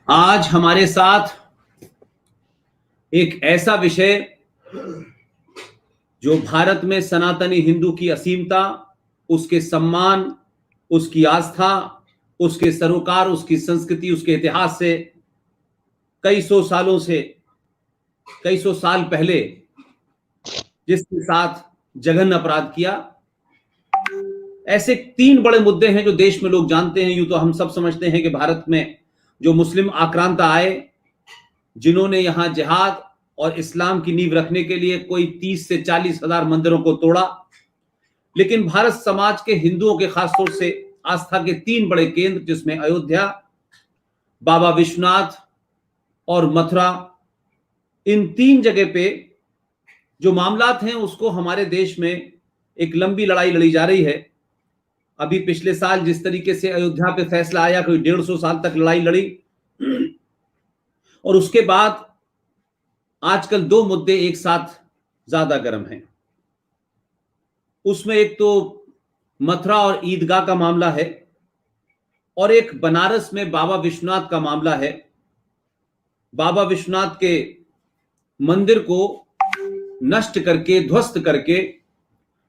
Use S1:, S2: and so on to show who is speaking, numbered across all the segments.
S1: आज हमारे साथ एक ऐसा विषय जो भारत में सनातनी हिंदू की असीमता, उसके सम्मान, उसकी आस्था, उसके सरोकार, उसकी संस्कृति, उसके इतिहास से कई सौ साल पहले जिसके साथ जघन्य अपराध किया। ऐसे 3 बड़े मुद्दे हैं जो देश में लोग जानते हैं। यूं तो हम सब समझते हैं कि भारत में जो मुस्लिम आक्रांता आए, जिन्होंने यहां जिहाद और इस्लाम की नींव रखने के लिए कोई 30 से 40 हजार मंदिरों को तोड़ा, लेकिन भारत समाज के हिंदुओं के खासतौर से आस्था के 3 बड़े केंद्र, जिसमें अयोध्या, बाबा विश्वनाथ और मथुरा, इन 3 जगह पे जो मामलात हैं उसको हमारे देश में एक लंबी लड़ाई लड़ी जा रही है। अभी पिछले साल जिस तरीके से अयोध्या पे फैसला आया, कोई 150 साल तक लड़ाई लड़ी, और उसके बाद आजकल 2 मुद्दे एक साथ ज्यादा गर्म हैं। उसमें एक तो मथुरा और ईदगाह का मामला है, और एक बनारस में बाबा विश्वनाथ का मामला है। बाबा विश्वनाथ के मंदिर को नष्ट करके, ध्वस्त करके,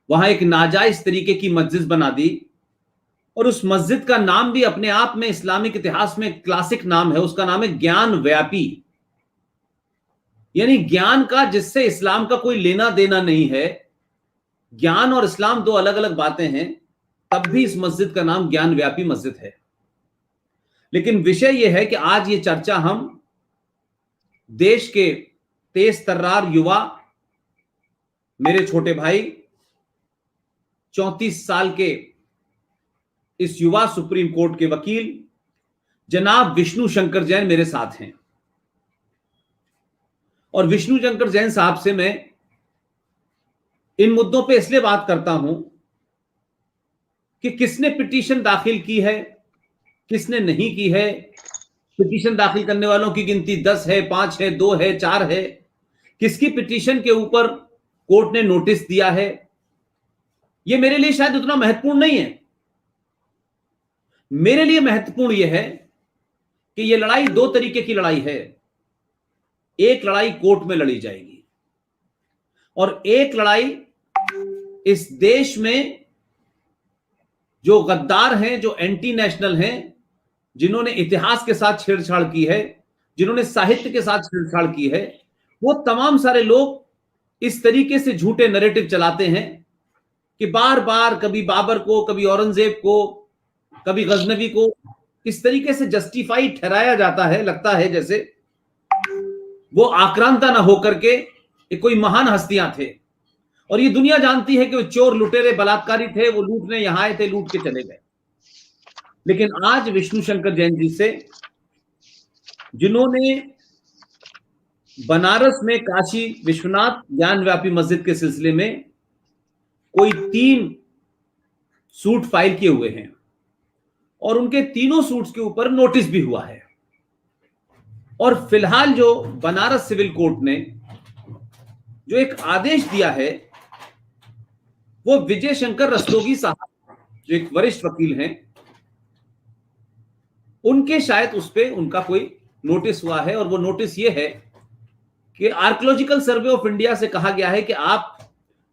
S1: वहां एक नाजायज तरीके की मस्जिद बना दी, और उस मस्जिद का नाम भी अपने आप में इस्लामिक इतिहास में क्लासिक नाम है। उसका नाम है ज्ञान व्यापी, यानी ज्ञान का जिससे इस्लाम का कोई लेना देना नहीं है। ज्ञान और इस्लाम 2 अलग अलग बातें हैं, तब भी इस मस्जिद का नाम ज्ञान व्यापी मस्जिद है। लेकिन विषय यह है कि आज ये चर्चा हम देश के तेज तर्रार युवा, मेरे छोटे भाई 34 साल के इस युवा सुप्रीम कोर्ट के वकील जनाब विष्णु शंकर जैन मेरे साथ हैं। और विष्णु शंकर जैन साहब से मैं इन मुद्दों पे इसलिए बात करता हूं कि किसने पिटीशन दाखिल की है, किसने नहीं की है। पिटीशन दाखिल करने वालों की गिनती 10 है, 5 है, 2 है, 4 है। किसकी पिटीशन के ऊपर कोर्ट ने नोटिस दिया है, यह मेरे लिए शायद उतना महत्वपूर्ण नहीं है। मेरे लिए महत्वपूर्ण यह है कि यह लड़ाई 2 तरीके की लड़ाई है। एक लड़ाई कोर्ट में लड़ी जाएगी, और एक लड़ाई इस देश में जो गद्दार हैं, जो एंटी नेशनल हैं, जिन्होंने इतिहास के साथ छेड़छाड़ की है, जिन्होंने साहित्य के साथ छेड़छाड़ की है, वो तमाम सारे लोग इस तरीके से झूठे नैरेटिव चलाते हैं कि बार बार कभी बाबर को, कभी औरंगजेब को, कभी गजनवी को इस तरीके से जस्टिफाई ठहराया जाता है, लगता है जैसे वो आक्रांता ना होकर के कोई महान हस्तियां थे। और ये दुनिया जानती है कि वो चोर, लुटेरे, बलात्कारी थे, वो लूटने यहां आए थे, लूट के चले गए। लेकिन आज विष्णु शंकर जैन जी से, जिन्होंने बनारस में काशी विश्वनाथ ज्ञान व्यापी मस्जिद के सिलसिले में कोई 3 सूट फाइल किए हुए हैं, और उनके तीनों सूट्स के ऊपर नोटिस भी हुआ है। और फिलहाल जो बनारस सिविल कोर्ट ने जो एक आदेश दिया है, वो विजय शंकर रस्तोगी साहब, जो एक वरिष्ठ वकील हैं, उनके शायद उस पे उनका कोई नोटिस हुआ है। और वो नोटिस ये है कि आर्कियोलॉजिकल सर्वे ऑफ इंडिया से कहा गया है कि आप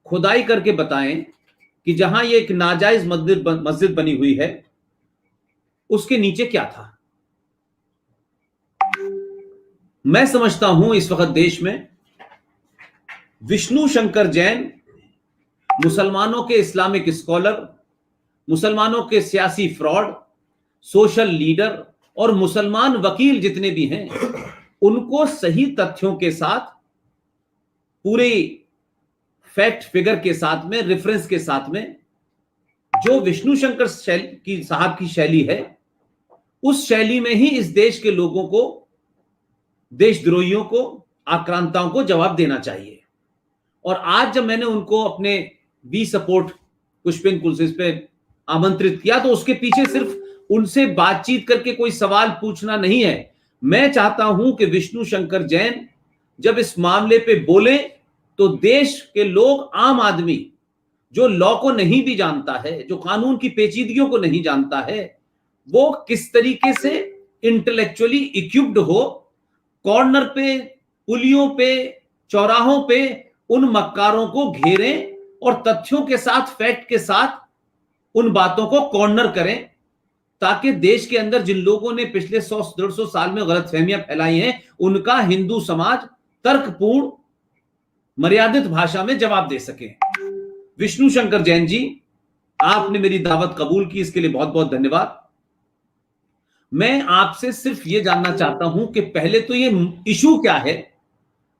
S1: खुदाई करके बताएं कि जहां ये एक नाजायज मस्जिद बनी हुई है, उसके नीचे क्या था। मैं समझता हूं इस वक्त देश में विष्णु शंकर जैन मुसलमानों के इस्लामिक स्कॉलर, मुसलमानों के सियासी फ्रॉड, सोशल लीडर और मुसलमान वकील जितने भी हैं, उनको सही तथ्यों के साथ, पूरे फैक्ट फिगर के साथ में, रेफरेंस के साथ में, जो विष्णु शंकर साहब की शैली है, उस शैली में ही इस देश के लोगों को, देशद्रोहियों को, आक्रांताओं को जवाब देना चाहिए। और आज जब मैंने उनको अपने बी सपोर्ट पुष्पिन कुलसेस पे आमंत्रित किया, तो उसके पीछे सिर्फ उनसे बातचीत करके कोई सवाल पूछना नहीं है। मैं चाहता हूं कि विष्णु शंकर जैन जब इस मामले पे बोले, तो देश के लोग, आम आदमी, जो लॉ को नहीं भी जानता है, जो कानून की पेचीदगियों को नहीं जानता है, वो किस तरीके से इंटेलेक्चुअली इक्विप्ड हो, कॉर्नर पे, पुलियों पे, चौराहों पे उन मक्कारों को घेरें और तथ्यों के साथ, फैक्ट के साथ उन बातों को कॉर्नर करें, ताकि देश के अंदर जिन लोगों ने पिछले 100-150 साल में गलतफहमियां फैलाई हैं, उनका हिंदू समाज तर्कपूर्ण, मर्यादित भाषा में जवाब दे सके। विष्णु शंकर जैन जी, आपने मेरी दावत कबूल की, इसके लिए बहुत बहुत धन्यवाद। मैं आपसे सिर्फ यह जानना चाहता हूं कि पहले तो ये इशू क्या है,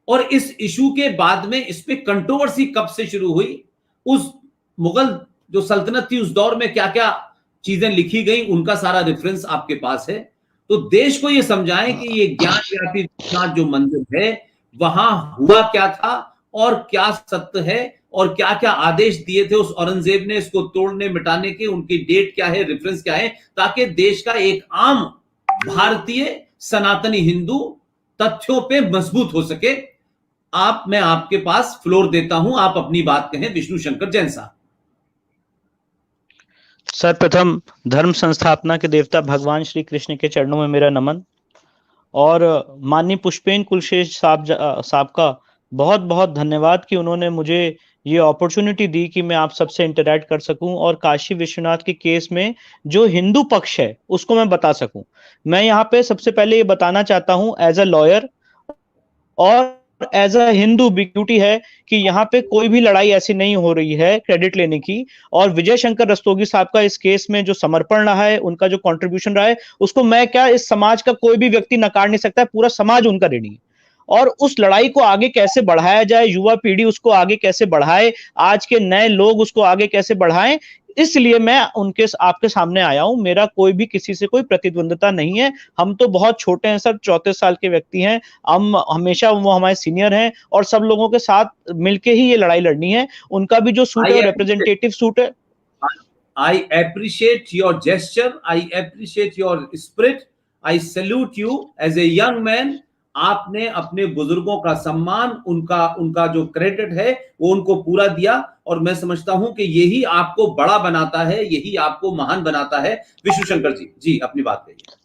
S1: और इस इशू के बाद में इस पे कंट्रोवर्सी कब से शुरू हुई, उस मुगल जो सल्तनत थी उस दौर में क्या क्या चीजें लिखी गई, उनका सारा रेफरेंस आपके पास है। तो देश को यह समझाएं कि ये ज्ञान जो मंदिर है वहां हुआ क्या था और क्या सत्य है, और क्या क्या आदेश दिए थे उस औरंगजेब ने इसको तोड़ने मिटाने के, उनकी डेट क्या है, रेफरेंस क्या है, ताकि देश का एक आम भारतीय सनातनी हिंदू तथ्यों पे मजबूत हो सके। मैं आपके पास फ्लोर देता हूं, आप अपनी बात कहें विष्णु शंकर जैन साहब।
S2: सर्वप्रथम धर्म संस्थापना के देवता भगवान श्री कृष्ण के चरणों में मेरा नमन, और माननीय पुष्पेन कुलशेष साहब का बहुत बहुत धन्यवाद कि उन्होंने मुझे ये अपॉर्चुनिटी दी कि मैं आप सबसे इंटरैक्ट कर सकूं और काशी विश्वनाथ के केस में जो हिंदू पक्ष है उसको मैं बता सकूं। मैं यहाँ पे सबसे पहले ये बताना चाहता हूं एज अ लॉयर और एज अ हिंदू ड्यूटी है कि यहाँ पे कोई भी लड़ाई ऐसी नहीं हो रही है क्रेडिट लेने की, और विजय शंकर रस्तोगी साहब का इस केस में जो समर्पण रहा है, उनका जो कंट्रीब्यूशन रहा है, उसको मैं क्या, इस समाज का कोई भी व्यक्ति नकार नहीं सकता है, पूरा समाज उनका ऋणी है। और उस लड़ाई को आगे कैसे बढ़ाया जाए, युवा पीढ़ी उसको आगे कैसे बढ़ाए, आज के नए लोग उसको आगे कैसे बढ़ाएं, इसलिए मैं आपके सामने आया हूं। मेरा कोई भी किसी से कोई प्रतिद्वंदता नहीं है, हम तो बहुत छोटे हैं सर, 34 साल के व्यक्ति हैं हम, हमेशा वो हमारे सीनियर हैं और सब लोगों के साथ मिलके ही ये लड़ाई लड़नी है। उनका भी जो सूट है रिप्रेजेंटेटिव सूट है।
S1: I appreciate your gesture, I appreciate your spirit, I salute you as a young man। आपने अपने बुजुर्गों का सम्मान, उनका जो क्रेडिट है वो उनको पूरा दिया, और मैं समझता हूं कि यही आपको बड़ा बनाता है, यही आपको महान बनाता है। विष्णु शंकर जी अपनी बात कहिए।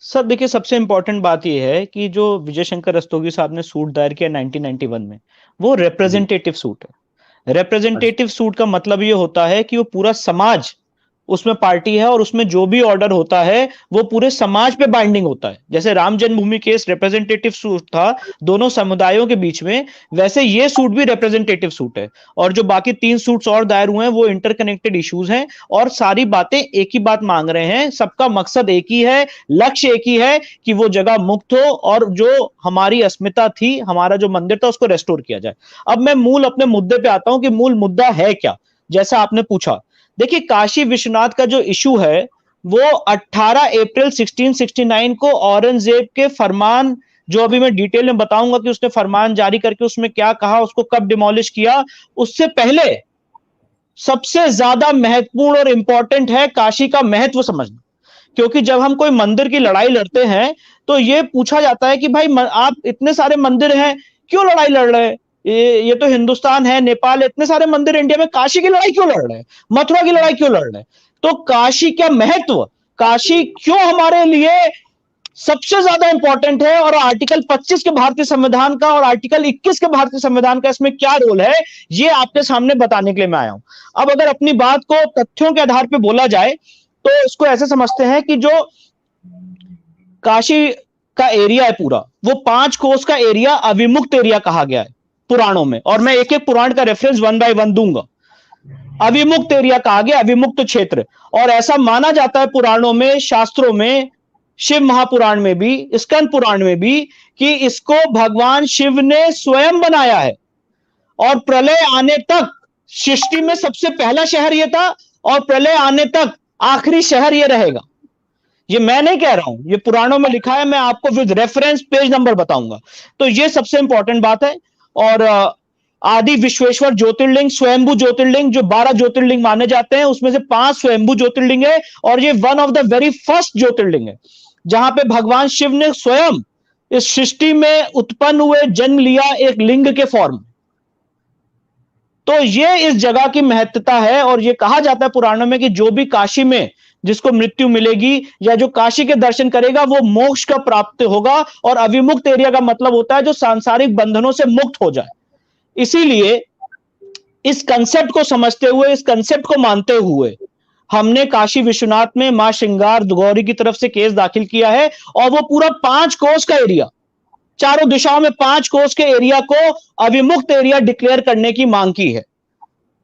S2: सर देखिए, सबसे इंपॉर्टेंट बात यह है कि जो विजय शंकर रस्तोगी साहब ने सूट दायर किया 1991 में, वो रिप्रेजेंटेटिव सूट है। रिप्रेजेंटेटिव सूट का मतलब ये होता है कि वो पूरा समाज उसमें पार्टी है और उसमें जो भी ऑर्डर होता है वो पूरे समाज पे बाइंडिंग होता है। जैसे राम जन्मभूमि केस रिप्रेजेंटेटिव सूट था दोनों समुदायों के बीच में, वैसे ये सूट भी रिप्रेजेंटेटिव सूट है। और जो बाकी 3 सूट्स और दायर हुए हैं वो इंटरकनेक्टेड इश्यूज हैं, और सारी बातें एक ही बात मांग रहे हैं, सबका मकसद एक ही है, लक्ष्य एक ही है कि वो जगह मुक्त हो और जो हमारी अस्मिता थी, हमारा जो मंदिर था, उसको रेस्टोर किया जाए। अब मैं मूल अपने मुद्दे पे आता हूं कि मूल मुद्दा है क्या, जैसा आपने पूछा। देखिए, काशी विश्वनाथ का जो इशू है वो 18 अप्रैल 1669 को औरंगजेब के फरमान, जो अभी मैं डिटेल में बताऊंगा कि उसने फरमान जारी करके उसमें क्या कहा, उसको कब डिमोलिश किया, उससे पहले सबसे ज्यादा महत्वपूर्ण और इंपॉर्टेंट है काशी का महत्व समझना। क्योंकि जब हम कोई मंदिर की लड़ाई लड़ते हैं तो ये पूछा जाता है कि भाई आप इतने सारे मंदिर हैं, क्यों लड़ाई लड़ रहे हैं? ये तो हिंदुस्तान है, नेपाल, इतने सारे मंदिर इंडिया में, काशी की लड़ाई क्यों लड़ रहे हैं, मथुरा की लड़ाई क्यों लड़ रहे हैं? तो काशी क्या महत्व, काशी क्यों हमारे लिए सबसे ज्यादा इंपॉर्टेंट है, और आर्टिकल 25 के भारतीय संविधान का और आर्टिकल 21 के भारतीय संविधान का इसमें क्या रोल है, ये आपके सामने बताने के लिए मैं आया हूं। अब अगर अपनी बात को तथ्यों के आधार पर बोला जाए तो इसको ऐसे समझते हैं कि जो काशी का एरिया है पूरा, वो 5 कोस का एरिया अविमुक्त एरिया कहा गया है पुराणों में, और मैं एक एक पुराण का रेफरेंस 1 बाय 1 दूंगा। अविमुक्त एरिया कहा गया, अविमुक्त क्षेत्र, और ऐसा माना जाता है पुराणों में, शास्त्रों में, शिव महापुराण में भी, स्कंद पुराण में भी, कि इसको भगवान शिव ने स्वयं बनाया है, और प्रलय आने तक सृष्टि में सबसे पहला शहर यह था, और प्रलय आने तक आखिरी शहर यह रहेगा। ये मैं नहीं कह रहा हूं, ये पुराणों में लिखा है, मैं आपको विद रेफरेंस पेज नंबर बताऊंगा। तो ये सबसे इंपॉर्टेंट बात है। और आदि विश्वेश्वर ज्योतिर्लिंग, स्वयंभू ज्योतिर्लिंग, जो 12 ज्योतिर्लिंग माने जाते हैं, उसमें से 5 स्वयंभू ज्योतिर्लिंग है, और ये one of the very first ज्योतिर्लिंग है, जहां पे भगवान शिव ने स्वयं इस सृष्टि में उत्पन्न हुए, जन्म लिया एक लिंग के फॉर्म। तो ये इस जगह की महत्ता है। और ये कहा जाता है पुराणों में कि जो भी काशी में जिसको मृत्यु मिलेगी या जो काशी के दर्शन करेगा वो मोक्ष का प्राप्त होगा। और अविमुक्त एरिया का मतलब होता है जो सांसारिक बंधनों से मुक्त हो जाए। इसीलिए इस कंसेप्ट को समझते हुए, इस कंसेप्ट को मानते हुए हमने काशी विश्वनाथ में मां श्रृंगार गौरी की तरफ से केस दाखिल किया है। और वो पूरा 5 कोस का एरिया, चारों दिशाओं में 5 कोस के एरिया को अविमुक्त एरिया डिक्लेयर करने की मांग की है।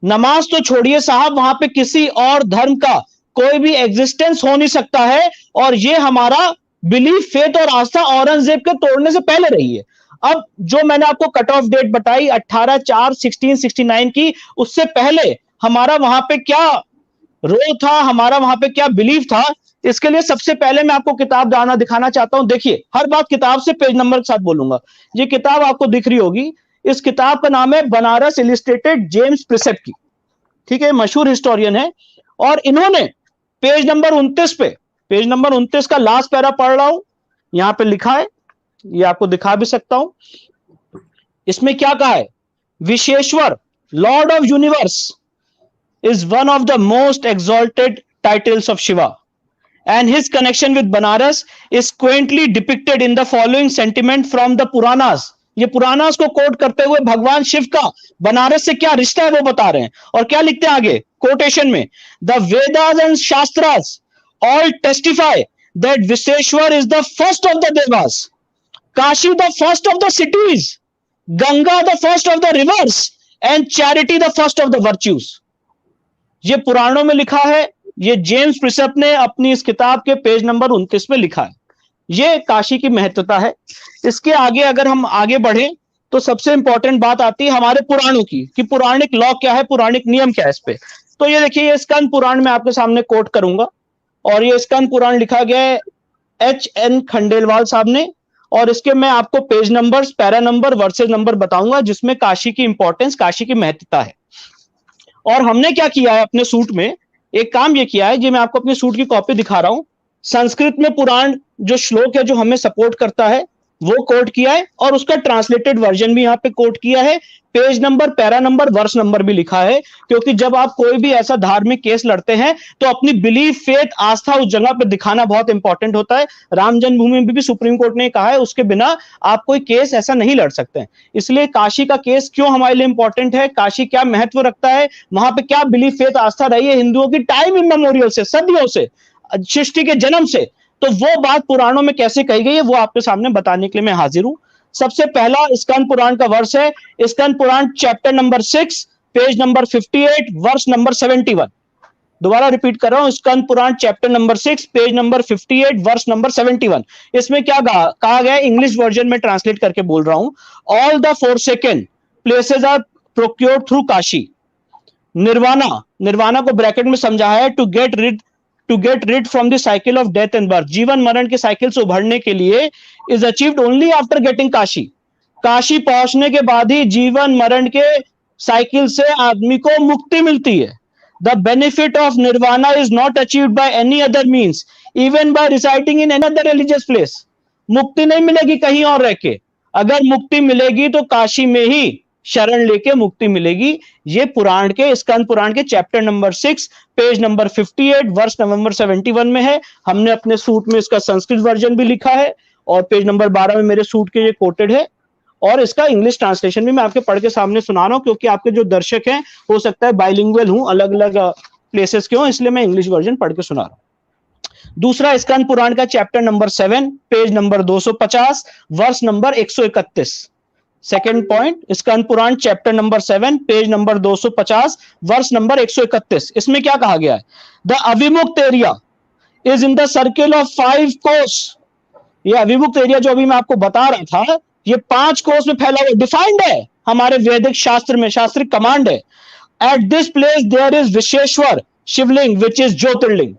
S2: नमाज तो छोड़िए साहब, वहां पे किसी और धर्म का कोई भी एग्जिस्टेंस हो नहीं सकता है। और ये हमारा बिलीफ, फेथ और आस्था औरंगजेब के तोड़ने से पहले रही है। अब जो मैंने आपको कट ऑफ डेट बताई 18/4/1669 की, उससे पहले हमारा वहां पे क्या रोल था, हमारा वहां पे क्या बिलीफ था, इसके लिए सबसे पहले मैं आपको किताब दिखाना चाहता हूं। देखिए, हर बात किताब से पेज नंबर के साथ बोलूंगा। ये किताब आपको दिख रही होगी, इस किताब का नाम है बनारस इलिस्ट्रेटेड जेम्स प्रिसेप की। ठीक है, मशहूर हिस्टोरियन है। और इन्होंने पेज नंबर 29 पे, पेज नंबर 29 का लास्ट पैरा पढ़ रहा हूं, यहां पे लिखा है, ये आपको दिखा भी सकता हूं। इसमें क्या कहा है? Vishweshwar, Lord of universe, is one of the most exalted titles of Shiva, and his connection with Banaras is quaintly depicted in the following sentiment from the Puranas. ये पुरानास को कोट करते हुए भगवान शिव का बनारस से क्या रिश्ता है वो बता रहे हैं। और क्या लिखते हैं आगे कोटेशन में? The Vedas and shastras all testify that Visheshwar is the first of the devas, Kashi the first of the cities, Ganga the first of the rivers, and charity the first of the virtues. ये पुराणों में लिखा है, ये James प्रिसेप ने अपनी इस किताब के पेज नंबर 29 में लिखा है। ये काशी की महत्वता है। इसके आगे अगर हम आगे बढ़े तो सबसे इंपॉर्टेंट बात आती है हमारे पुराणों की, कि पुराणिक लॉ क्या है, पुराणिक नियम क्या है इस पे। तो ये देखिए, ये स्कंद पुराण में आपके सामने कोट करूंगा, और ये स्कंद पुराण लिखा गया है H.N. खंडेलवाल साहब ने। और इसके मैं आपको page number, para number, versus number बताऊंगा जिसमें काशी की इंपॉर्टेंस, काशी की महत्वता है। और हमने क्या किया है अपने सूट में, एक काम ये किया है, जो मैं आपको अपने सूट की कॉपी दिखा रहा हूं, संस्कृत में पुराण जो श्लोक है जो हमें सपोर्ट करता है वो कोट किया है, और उसका ट्रांसलेटेड वर्जन भी यहाँ पे कोट किया है। Page number, para number, verse number भी लिखा है। क्योंकि जब आप कोई भी ऐसा धार्मिक केस लड़ते हैं तो अपनी बिलीफ, फेथ, आस्था उस जगह पे दिखाना बहुत इंपॉर्टेंट होता है। राम जन्मभूमि में भी सुप्रीम कोर्ट ने कहा है उसके बिना आप कोई केस ऐसा नहीं लड़ सकते हैं। इसलिए काशी का केस क्यों हमारे लिए इंपॉर्टेंट है, काशी क्या महत्व रखता है, वहां पे क्या बिलीफ, फेथ, आस्था रही है हिंदुओं की टाइम इमेमोरियल से, सदियों से, सृष्टि के जन्म से, तो वो बात पुराणों में कैसे कही गई है वो आपके सामने बताने के लिए मैं हाजिर हूं। सबसे पहला स्कंद पुराण का वर्ष है, Skanda Purana chapter number 6 page number 58 वर्ष नंबर 71। दोबारा रिपीट कर रहा हूं, स्कंद Purana chapter number 6 page number 58 वर्ष नंबर 71। इसमें क्या कहा गया है, इंग्लिश वर्जन में ट्रांसलेट करके बोल रहा हूं। All the forsaken places are procured through Kashi. Nirvana, निर्वाणा को ब्रैकेट में समझाया है to get rid from the cycle of death and birth, जीवन मरण के साइकिल से उभरने के लिए, is achieved only after getting Kashi. Kashi पहुंचने के बाद ही जीवन मरण के साइकिल से आदमी को मुक्ति मिलती है। The benefit of nirvana is not achieved by any other means, even by residing in any other religious place. मुक्ति नहीं मिलेगी कहीं और रह के, अगर मुक्ति मिलेगी तो काशी में ही शरण लेके मुक्ति मिलेगी। ये पुराण के, स्कंद पुराण के चैप्टर नंबर 6 पेज नंबर 58 वर्ष नवंबर 71 में है। हमने अपने सूट में इसका संस्कृत वर्जन भी लिखा है, और पेज नंबर 12 में मेरे सूट के ये कोटेड है। और इसका इंग्लिश ट्रांसलेशन भी मैं आपके पढ़ के सामने सुना रहा हूं, क्योंकि आपके जो दर्शक हैं हो सकता है बाइलिंगुअल हूं, अलग अलग प्लेसेस के हों, इसलिए मैं इंग्लिश वर्जन पढ़ के सुना रहा हूं। दूसरा स्कंद पुराण का chapter number 7 page number 250 verse number 131। Second point, Skanda Purana chapter number 7 page number 250 verse number 131। इसमें क्या कहा गया है? The Avimukta area is in the circle of 5 kos. ये अविमुक्त एरिया जो अभी मैं आपको बता रहा था, ये 5 कोस में फैला हुआ, डिफाइंड है हमारे वैदिक शास्त्र में, शास्त्रिक कमांड है। At this place there is Vishweshwar Shivling which is jyotirlinga.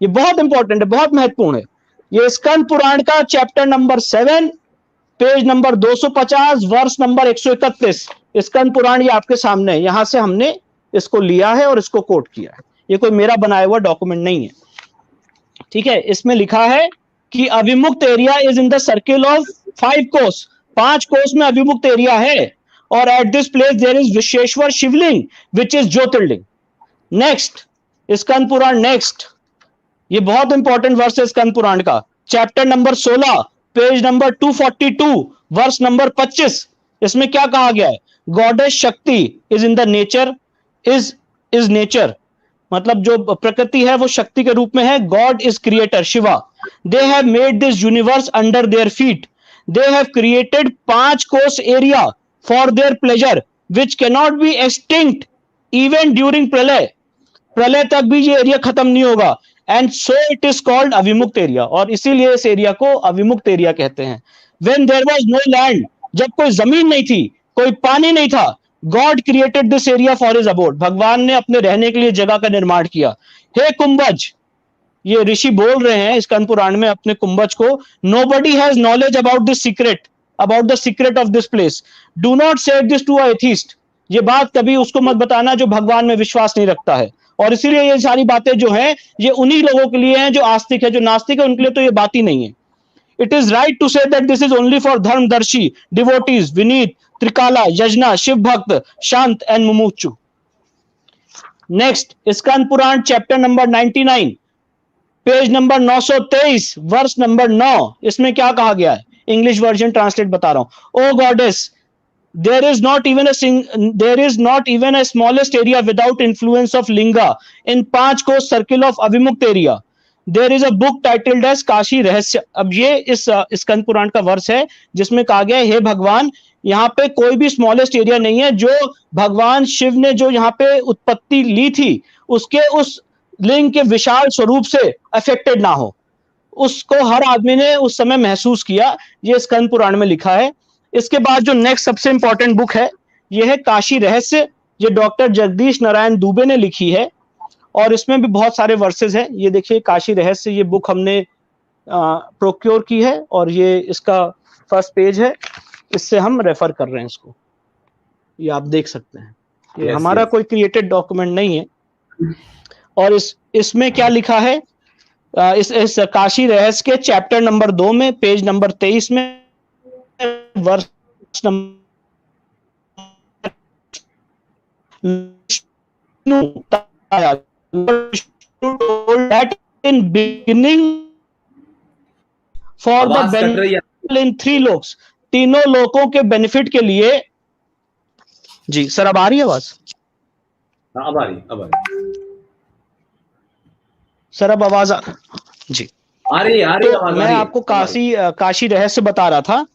S2: ये बहुत इंपॉर्टेंट है, बहुत महत्वपूर्ण है। ये स्कंद पुराण का chapter number 7 page number 250 verse number 131। Skanda Purana ये आपके सामने है, यहां से हमने इसको लिया है और इसको कोट किया है। ये कोई मेरा बनाया हुआ डॉक्यूमेंट नहीं है, ठीक है। इसमें लिखा है कि Avimukta area is in the circle of 5 kos, 5 कोस में अविमुक्त एरिया है। और at this place there is Visheshwar Shivling which is Jyotirling. Next, Skanda Purana next, ये बहुत इंपॉर्टेंट वर्स है स्कंद पुराण का, chapter number 16 page number 242 verse number 25। इसमें क्या कहा गया है? Goddess Shakti is in the nature, is nature, मतलब जो प्रकृति है वो शक्ति के रूप में है। God is creator, Shiva. They have made this universe under their feet, they have created 5 kos area for their pleasure which can not be extinct even during pralay, प्रलय तक भी ये एरिया खत्म नहीं होगा। And so it is called Avimukta area, और इसीलिए इस एरिया को अविमुक्त एरिया कहते हैं। When there was no land, जब कोई जमीन नहीं थी, कोई पानी नहीं था, God created this area for his abode, भगवान ने अपने रहने के लिए जगह का निर्माण किया। हे कुंभज, ये ऋषि बोल रहे हैं स्कंद पुराण में अपने कुंभज को, nobody has knowledge about this secret, about the secret of this place, do not से दिस टू अ एथिस्ट, ये बात कभी उसको मत बताना जो भगवान में विश्वास नहीं रखता है। और इसीलिए ये सारी बातें जो हैं ये उन्हीं लोगों के लिए हैं जो आस्तिक है, जो नास्तिक है उनके लिए तो ये बात ही नहीं है। It is right to say that this is only for dharmadarshi, devotees, vinit, trikala, yajna, Shiv bhakt, shant and mumukshu. Next, Skanda Purana chapter number 99 page number 923 verse number 9। इसमें क्या कहा गया है? इंग्लिश वर्जन ट्रांसलेट बता रहा हूं। ओ goddess, there is not even a smallest area without influence of linga in 5 cos circle of Avimukta area. There is a book titled as Kashi रहस्य। अब ये इस स्कंद पुराण का वर्ष है जिसमें कहा गया है, हे भगवान, यहाँ पे कोई भी स्मॉलेस्ट एरिया नहीं है जो भगवान शिव ने जो यहाँ पे उत्पत्ति ली थी उसके उस लिंग के विशाल स्वरूप से अफेक्टेड ना हो, उसको हर आदमी ने उस समय महसूस किया। ये स्कंद पुराण में लिखा है। इसके बाद जो नेक्स्ट सबसे इंपॉर्टेंट बुक है ये है काशी रहस्य, ये डॉक्टर जगदीश नारायण दुबे ने लिखी है और इसमें भी बहुत सारे वर्सेस हैं। ये देखिए काशी रहस्य, ये बुक हमने प्रोक्योर की है और ये इसका फर्स्ट पेज है, इससे हम रेफर कर रहे हैं इसको, ये आप देख सकते हैं। ये हमारा कोई क्रिएटेड डॉक्यूमेंट नहीं है। और इसमें क्या लिखा है, इस काशी रहस्य के चैप्टर नंबर 2 में पेज नंबर 23 में वर्ष in beginning for the benefit in 3 lokas, तीनों लोकों के बेनिफिट के लिए। जी सर, अब आ रही है आवाज?
S1: अब आ रही
S2: सर, अब आवाज आ जी
S1: आ रही
S2: तो मैं आपको काशी रहस्य बता रहा था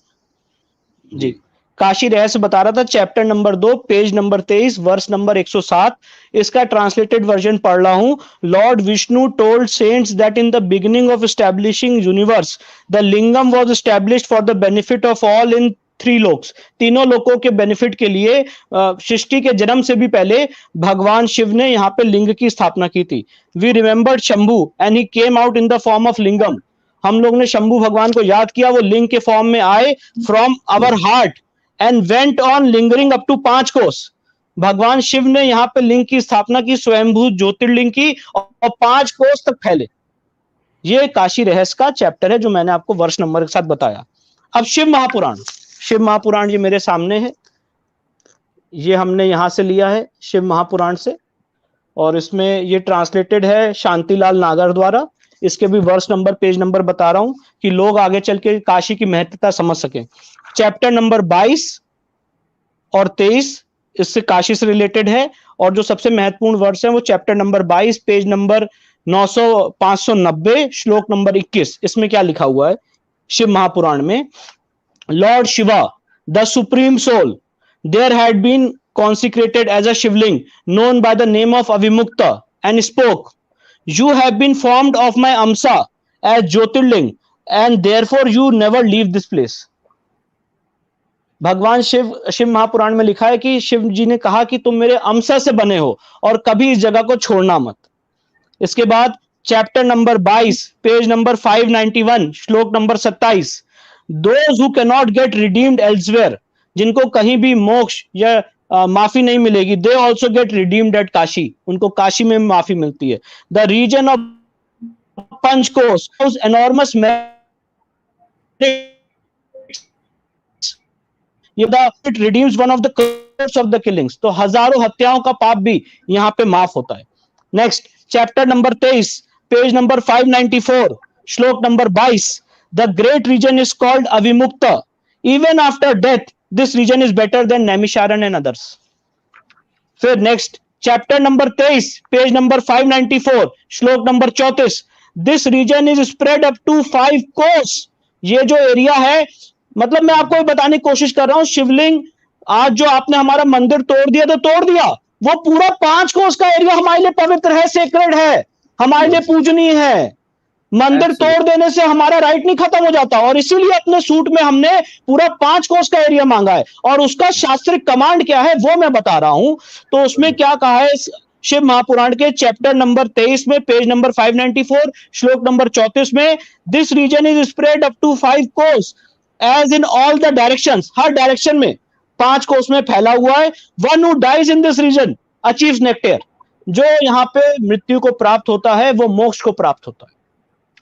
S2: जी, काशी रहस्य बता रहा था, chapter number 2 page number 23 verse number 107। इसका ट्रांसलेटेड वर्जन पढ़ रहा हूं। Lord Vishnu told saints that in the beginning of establishing universe the lingam was established for the benefit of all in 3 lokas, तीनों लोकों के बेनिफिट के लिए सृष्टि के जन्म से भी पहले भगवान शिव ने यहाँ पे लिंग की स्थापना की थी। We remembered Shambhu and he came out in the form of lingam, हम लोग ने शंभू भगवान को याद किया, वो लिंग के फॉर्म में आए from our heart and went on lingering up to 5 kos. भगवान शिव ने यहाँ पे लिंग की स्थापना की, स्वयंभू ज्योतिर्लिंग की, और 5 कोस तक फैले। ये काशी रहस्य का चैप्टर है जो मैंने आपको वर्ष नंबर के साथ बताया। अब शिव महापुराण ये मेरे सामने है, ये हमने यहां से लिया है शिव महापुराण से, और इसमें ये ट्रांसलेटेड है शांतिलाल नागर द्वारा। इसके भी वर्ष नंबर पेज नंबर बता रहा हूं कि लोग आगे चल के काशी की महत्वता समझ सके। चैप्टर नंबर 22 और 23 इससे काशी से रिलेटेड है, और जो सबसे महत्वपूर्ण वर्ष है वो चैप्टर नंबर 22 पेज नंबर 590 श्लोक नंबर 21। इसमें क्या लिखा हुआ है शिव महापुराण में? Lord Shiva the supreme soul there had been consecrated as a shivling known by the name of Avimukta and spoke, you have been formed of my amsa as Jyotirling and therefore you never leave this place. भगवान शिव महापुराण में लिखा है कि शिव जी ने कहा कि तुम मेरे अंश से बने हो और कभी इस जगह को छोड़ना मत। इसके बाद चैप्टर नंबर 22 पेज नंबर 591 श्लोक number 27, those who cannot get redeemed elsewhere, जिनको कहीं भी मोक्ष या माफी नहीं मिलेगी, they also get redeemed at Kashi, उनको काशी में माफी मिलती है। The region of Panchkosh enormous ये it redeems one of the curse of the killings, तो हजारों हत्याओं का पाप भी यहाँ पे माफ होता है। Next chapter number 23 page number 594 श्लोक number 22, the great region is called Avimukta, even after death this region is better than Naimisharanya and others. फिर next chapter number 23 page number 594 श्लोक number 34, this region is spread up to 5 kos. ये जो area है, मतलब मैं आपको बताने की कोशिश कर रहा हूं, शिवलिंग आज जो आपने हमारा मंदिर तोड़ दिया तो तोड़ दिया, वो पूरा 5 कोस का एरिया हमारे लिए पवित्र है, सेक्रेड है, हमारे लिए पूजनीय है। मंदिर तोड़ देने से हमारा राइट नहीं खत्म हो जाता, और इसीलिए अपने सूट में हमने पूरा 5 कोस का एरिया मांगा है, और उसका शास्त्रिक कमांड क्या है वो मैं बता रहा हूं। तो उसमें क्या कहा है शिव महापुराण के चैप्टर नंबर 23 में पेज नंबर 594 श्लोक नंबर 34 में, this region is spread up to 5 kos as in all the directions, हर डायरेक्शन में 5 कोस में फैला हुआ है। One who dies in this region achieves nectar, जो यहाँ पे मृत्यु को प्राप्त होता है वो मोक्ष को प्राप्त होता है।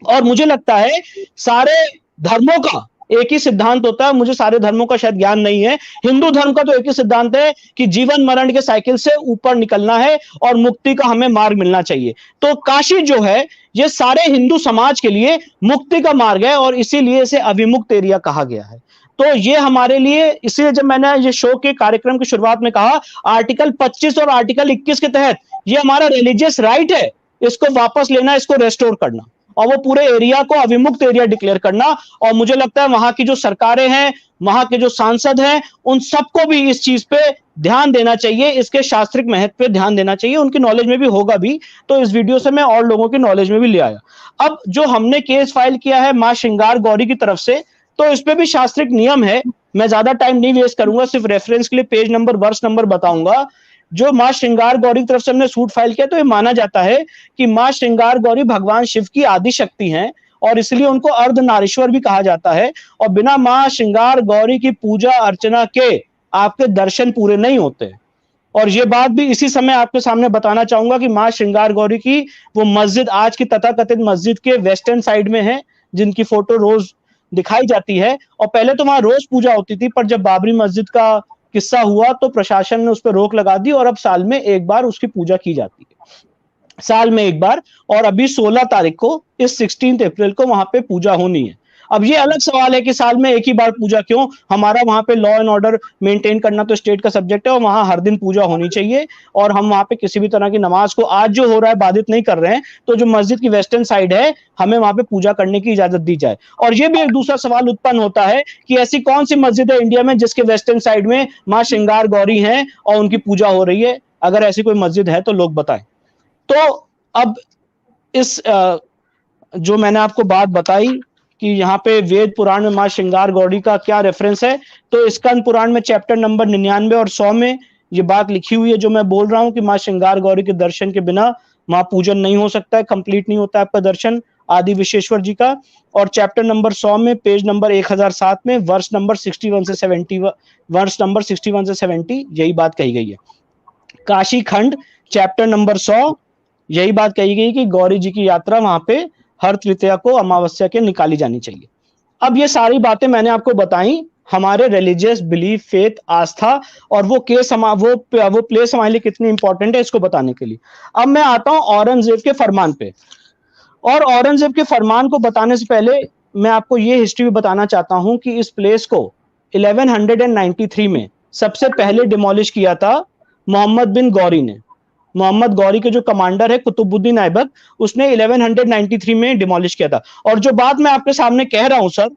S2: और मुझे लगता है सारे धर्मों का एक ही सिद्धांत होता है, मुझे सारे धर्मों का शायद ज्ञान नहीं है, हिंदू धर्म का तो एक ही सिद्धांत है कि जीवन मरण के साइकिल से ऊपर निकलना है और मुक्ति का हमें मार्ग मिलना चाहिए। तो काशी जो है ये सारे हिंदू समाज के लिए मुक्ति का मार्ग है, और इसीलिए इसे अविमुक्त एरिया कहा गया है। तो ये हमारे लिए, इसलिए जब मैंने ये शो के कार्यक्रम की शुरुआत में कहा आर्टिकल 25 और आर्टिकल 21 के तहत ये हमारा रिलीजियस राइट है, इसको वापस लेना, इसको रेस्टोर करना, और वो पूरे एरिया को अविमुक्त एरिया डिक्लेयर करना। और मुझे लगता है वहां की जो सरकारें हैं, वहां के जो सांसद हैं, उन सबको भी इस चीज पे ध्यान देना चाहिए, इसके शास्त्रिक महत्व पे ध्यान देना चाहिए, उनकी नॉलेज में भी होगा भी। तो इस वीडियो से मैं और लोगों की नॉलेज में भी ले आया। अब जो हमने केस फाइल किया है मां श्रृंगार गौरी की तरफ से, तो इस पे भी शास्त्रिक नियम है, मैं ज्यादा टाइम नहीं वेस्ट करूंगा, सिर्फ रेफरेंस के लिए पेज नंबर वर्ष नंबर बताऊंगा। जो मां श्रृंगार गौरी की तरफ से हमने सूट फाइल किया, तो ये माना जाता है कि मां श्रृंगार गौरी भगवान शिव की आदि शक्ति हैं, और इसलिए उनको अर्धनारीश्वर भी कहा जाता है। और बिना मां श्रृंगार गौरी की पूजा अर्चना के आपके दर्शन पूरे नहीं होते। और ये बात भी इसी समय आपके सामने बताना चाहूंगा कि मां श्रृंगार गौरी की वो मस्जिद आज की तथाकथित मस्जिद के वेस्टर्न साइड में है, जिनकी फोटो रोज दिखाई जाती है। और पहले तो वहां रोज पूजा होती थी, पर जब बाबरी मस्जिद का किस्सा हुआ तो प्रशासन ने उस पर रोक लगा दी, और अब साल में एक बार उसकी पूजा की जाती है, साल में एक बार। और अभी 16 तारीख को, इस 16 अप्रैल को वहां पे पूजा होनी है। अब ये अलग सवाल है कि साल में एक ही बार पूजा क्यों, हमारा वहां पे लॉ एंड ऑर्डर मेंटेन करना तो स्टेट का सब्जेक्ट है, और वहां हर दिन पूजा होनी चाहिए, और हम वहां पे किसी भी तरह की नमाज को आज जो हो रहा है बाधित नहीं कर रहे हैं। तो जो मस्जिद की वेस्टर्न साइड है, हमें वहां पे पूजा करने की इजाजत दी जाए। और ये भी एक दूसरा सवाल उत्पन्न होता है कि ऐसी कौन सी मस्जिद है इंडिया में जिसके वेस्टर्न साइड में मां श्रृंगार गौरी हैं और उनकी पूजा हो रही है? अगर ऐसी कोई मस्जिद है तो लोग बताएं। तो अब इस जो मैंने आपको बात बताई कि यहाँ पे वेद पुराण में मां श्रृंगार गौरी का क्या रेफरेंस है, तो स्कंद पुराण में चैप्टर नंबर 99 और 100 में ये बात लिखी हुई है जो मैं बोल रहा हूँ कि मां श्रृंगार गौरी के दर्शन के बिना मां पूजन नहीं हो सकता है, कंप्लीट नहीं होता है आपका दर्शन आदि विश्वेश्वर जी का। और चैप्टर नंबर 100 में पेज नंबर 1007 में वर्ष नंबर 61 से 70 यही बात कही गई है। काशी खंड चैप्टर नंबर 100 यही बात कही गई कि गौरी जी की यात्रा वहां पे हर तृतीया को अमावस्या के निकाली जानी चाहिए। अब ये सारी बातें मैंने आपको बताई हमारे रिलीजियस बिलीफ, फेथ, आस्था, और वो प्लेस हमारे लिए कितनी इंपॉर्टेंट है इसको बताने के लिए। अब मैं आता हूं औरंगजेब के फरमान पे, और औरंगजेब के फरमान को बताने से पहले मैं आपको ये हिस्ट्री भी बताना चाहता हूं कि इस प्लेस को 1193 में सबसे पहले डिमोलिश किया था मोहम्मद बिन गौरी ने। मोहम्मद गौरी के जो कमांडर है कुतुबुद्दीन ऐबक, उसने 1193 में डिमोलिश किया था। और जो बात मैं आपके सामने कह रहा हूं सर,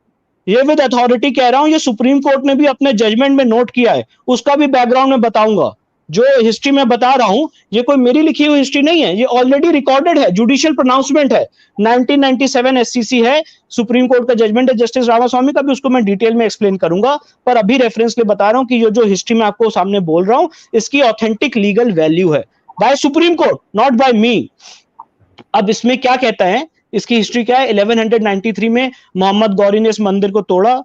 S2: ये विद अथॉरिटी कह रहा हूं, ये सुप्रीम कोर्ट ने भी अपने जजमेंट में नोट किया है, उसका भी बैकग्राउंड में बताऊंगा। जो हिस्ट्री में बता रहा हूं ये कोई मेरी लिखी हुई हिस्ट्री नहीं है, ये ऑलरेडी रिकॉर्डेड है, जुडिशियल प्रोनाउंसमेंट है, 1997 एससीसी है, सुप्रीम कोर्ट का जजमेंट है जस्टिस रामास्वामी का भी, उसको मैं डिटेल में एक्सप्लेन करूंगा। पर अभी रेफरेंस के बता रहा हूं कि ये जो हिस्ट्री में आपको सामने बोल रहा हूं इसकी ऑथेंटिक लीगल वैल्यू है by Supreme Court, not by me. अब इसमें क्या कहता है, इसकी हिस्ट्री क्या है? 1193 में मोहम्मद गौरी ने इस मंदिर को तोड़ा,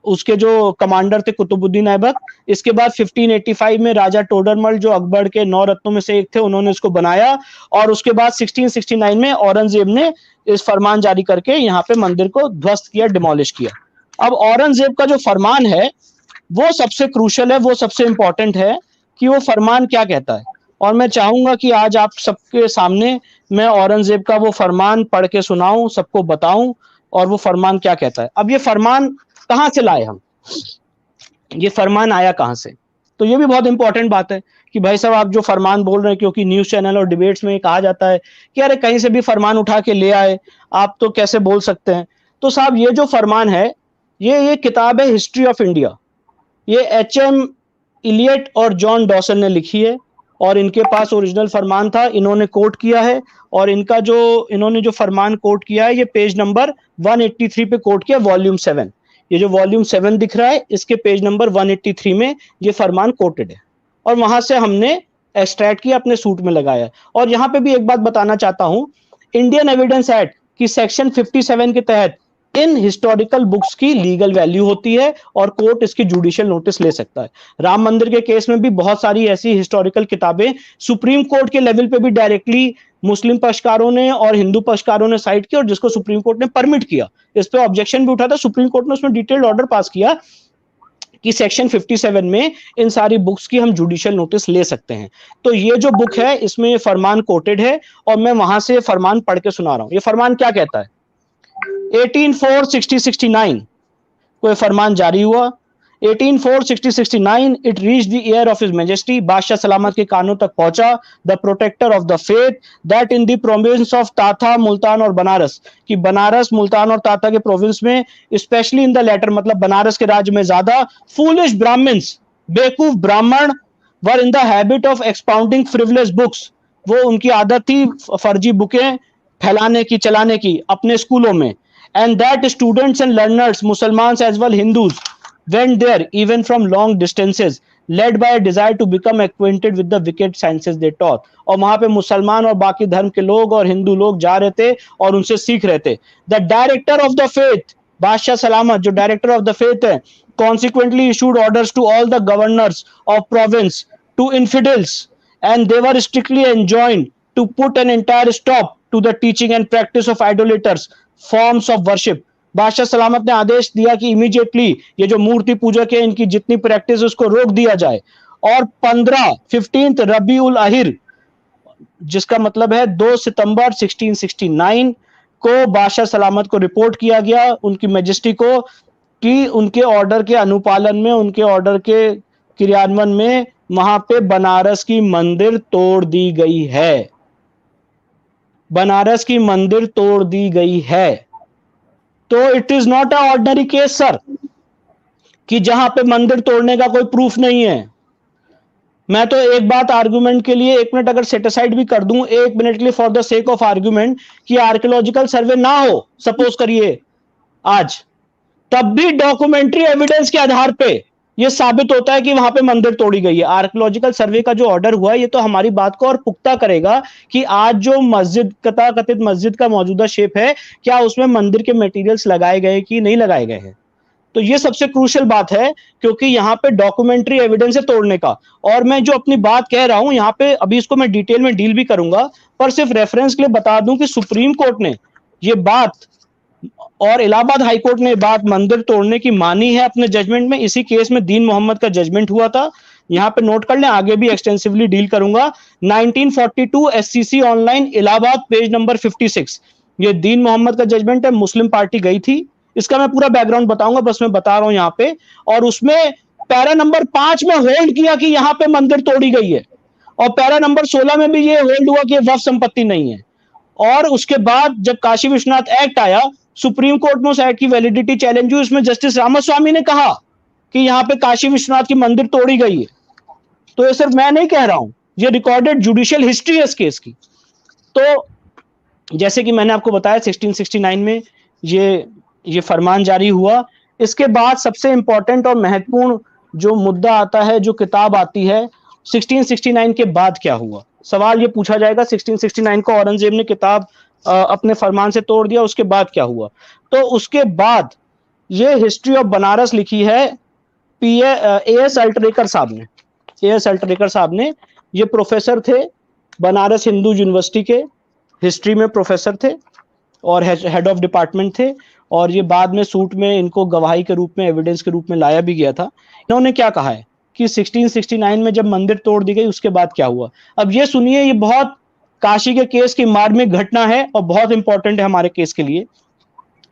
S2: उसके जो कमांडर थे कुतुबुद्दीन ऐबक। इसके बाद 1585 में राजा टोडरमल जो अकबर के 9 रत्नों में से एक थे, उन्होंने इसको बनाया। और उसके बाद 1669 में औरंगजेब ने इस फरमान जारी करके यहाँ पे मंदिर को ध्वस्त किया, डिमोलिश किया। अब औरंगजेब का जो फरमान है वो सबसे क्रूशल है, वो सबसे इंपॉर्टेंट है कि वो फरमान क्या कहता है। और मैं चाहूंगा कि आज आप सबके सामने मैं औरंगजेब का वो फरमान पढ़ के सुनाऊं, सबको बताऊं और वो फरमान क्या कहता है। अब ये फरमान कहां से लाए हम, ये फरमान आया कहां से, तो ये भी बहुत इंपॉर्टेंट बात है कि भाई साहब आप जो फरमान बोल रहे हैं, क्योंकि न्यूज चैनल और डिबेट्स में कहा जाता है कि अरे कहीं से भी फरमान उठा के ले आए, आप तो कैसे बोल सकते हैं। तो साहब ये जो फरमान है, ये किताब है हिस्ट्री ऑफ इंडिया, ये एच.एम. इलियट और जॉन डॉसन ने लिखी है और इनके पास ओरिजिनल फरमान था, इन्होंने कोट किया है। और इनका जो इन्होंने जो फरमान कोट किया है, ये पेज नंबर 183 पे कोट किया, वॉल्यूम 7। ये जो वॉल्यूम 7 दिख रहा है, इसके पेज नंबर 183 में ये फरमान कोटेड है और वहां से हमने एक्सट्रैक्ट किया, अपने सूट में लगाया। और यहां पे भी एक बात बताना चाहता हूं, इंडियन एविडेंस एक्ट की सेक्शन 57 के तहत इन हिस्टोरिकल बुक्स की लीगल वैल्यू होती है और कोर्ट इसकी जुडिशियल नोटिस ले सकता है। राम मंदिर के केस में भी बहुत सारी ऐसी हिस्टोरिकल किताबें सुप्रीम कोर्ट के लेवल पे भी डायरेक्टली मुस्लिम पक्षकारों ने और हिंदू पक्षकारों ने साइट की और जिसको सुप्रीम कोर्ट ने परमिट किया, इस पे ऑब्जेक्शन भी उठा था, सुप्रीम कोर्ट ने उसमें डिटेल्ड ऑर्डर पास किया कि सेक्शन 57 में इन सारी बुक्स की हम जुडिशियल नोटिस ले सकते हैं। तो ये जो बुक है इसमें ये फरमान कोटेड है और मैं वहां से फरमान पढ़ के सुना रहा हूं। ये फरमान क्या कहता है, 1804-60-69 को फरमान जारी हुआ। 1804-60-69 it reach the year of his majesty, बादशाह सलामत के कानों तक पहुंचा, the protector of the faith, that in the province of Thatta, Multan और बनारस, कि बनारस, मुल्तान और ताता के प्रोविंस में, स्पेशली इन द लेटर मतलब बनारस के राज्य में ज्यादा, फूलिश ब्राह्मण्स, बेवकूफ ब्राह्मण, were in the habit of expounding frivolous books, वो उनकी आदत थी फर्जी बुकें फैलाने की, चलाने की अपने स्कूलों में। And that students and learners, Muslims as well Hindus, went there even from long distances, led by a desire to become acquainted with the wicked sciences they taught. और वहां पे मुसलमान और बाकी धर्म के लोग और हिंदू लोग जा रहे थे और उनसे सीख रहे थे। The director of the faith, बादशाह सलामत जो डायरेक्टर ऑफ द फेथ है, consequently issued orders to all the governors of province to infidels, and they were strictly enjoined to put an entire stop to the teaching and practice of idolaters forms of worship. बादशाह सलामत ने आदेश दिया कि immediately ये जो मूर्ति पूजक है इनकी जितनी प्रैक्टिस उसको रोक दिया जाए। और 15 रबी उल अहिर, जिसका मतलब है 2 सितंबर 1669 को बादशाह सलामत को रिपोर्ट किया गया उनकी मैजेस्टी को कि उनके ऑर्डर के अनुपालन में, उनके ऑर्डर के क्रियान्वयन में वहां पे बनारस की मंदिर तोड़ दी गई है, बनारस की मंदिर तोड़ दी गई है। तो it is not a ordinary case sir, कि जहां पे मंदिर तोड़ने का कोई प्रूफ नहीं है। मैं तो एक बात आर्गुमेंट के लिए 1 मिनट अगर सेटिसाइड भी कर दूं, 1 मिनट के लिए for the sake of argument, कि आर्कियोलॉजिकल सर्वे ना हो, सपोज करिए आज, तब भी डॉक्यूमेंट्री एविडेंस के आधार पे ये साबित होता है कि वहां पे मंदिर तोड़ी गई है। आर्कियोलॉजिकल सर्वे का जो ऑर्डर हुआ है ये तो हमारी बात को और पुख्ता करेगा कि आज जो मस्जिद, कथित मस्जिद का मौजूदा शेप है, क्या उसमें मंदिर के मटेरियल्स लगाए गए कि नहीं लगाए गए हैं। तो ये सबसे क्रूशियल बात है, क्योंकि यहाँ पे डॉक्यूमेंट्री एविडेंस है तोड़ने का। और मैं जो अपनी बात कह रहा हूं यहाँ पे, अभी इसको मैं डिटेल में डील भी करूंगा, पर सिर्फ रेफरेंस के लिए बता दूं कि सुप्रीम कोर्ट ने ये बात और इलाहाबाद हाईकोर्ट ने बात मंदिर तोड़ने की मानी है अपने जजमेंट में। इसी केस में दीन मोहम्मद का जजमेंट हुआ था, यहां पे नोट कर लें, आगे भी एक्सटेंसिवली डील करूंगा। 1942 SCC online Allahabad page number 56, ये दीन मोहम्मद का जजमेंट है। मुस्लिम पार्टी गई थी, इसका मैं पूरा बैकग्राउंड बताऊंगा, बस मैं बता रहा हूं यहाँ पे। और उसमें पैरा नंबर 5 में होल्ड किया कि यहाँ पे मंदिर तोड़ी गई है, और पैरा नंबर 16 में भी ये होल्ड हुआ कि वक्फ संपत्ति नहीं है। और उसके बाद जब काशी विश्वनाथ एक्ट आया, सुप्रीम कोर्ट में उस एक्ट की वैलिडिटी चैलेंज हुई, उसमें जस्टिस रामास्वामी ने कहा कि यहाँ पे काशी विश्वनाथ की मंदिर तोड़ी गई है। तो ये सिर्फ मैं नहीं कह रहा हूं, ये रिकॉर्डेड जुडिशियल हिस्ट्री है इस केस की। तो जैसे कि मैंने आपको बताया 1669 में ये फरमान जारी हुआ। इसके बाद सबसे इंपॉर्टेंट और महत्वपूर्ण जो मुद्दा आता है, जो किताब आती है, 1669 के बाद क्या हुआ। सवाल ये पूछा जाएगा 1669 को औरंगजेब ने किताब अपने फरमान से तोड़ दिया, उसके बाद क्या हुआ। तो उसके बाद ये हिस्ट्री ऑफ बनारस लिखी है ए.एस. अल्टरेकर साहब ने। ए.एस. अल्टरेकर साहब ने, ये प्रोफेसर थे बनारस हिंदू यूनिवर्सिटी के, हिस्ट्री में प्रोफेसर थे। और हेड ऑफ डिपार्टमेंट थे, और ये बाद में सूट में इनको गवाही के रूप में, एविडेंस के रूप में लाया भी गया था। इन्होंने क्या कहा है कि 1669 में जब मंदिर तोड़ दी गई उसके बाद क्या हुआ। अब ये सुनिए, ये बहुत काशी के केस की मार्मिक घटना है और बहुत इंपॉर्टेंट है हमारे केस के लिए।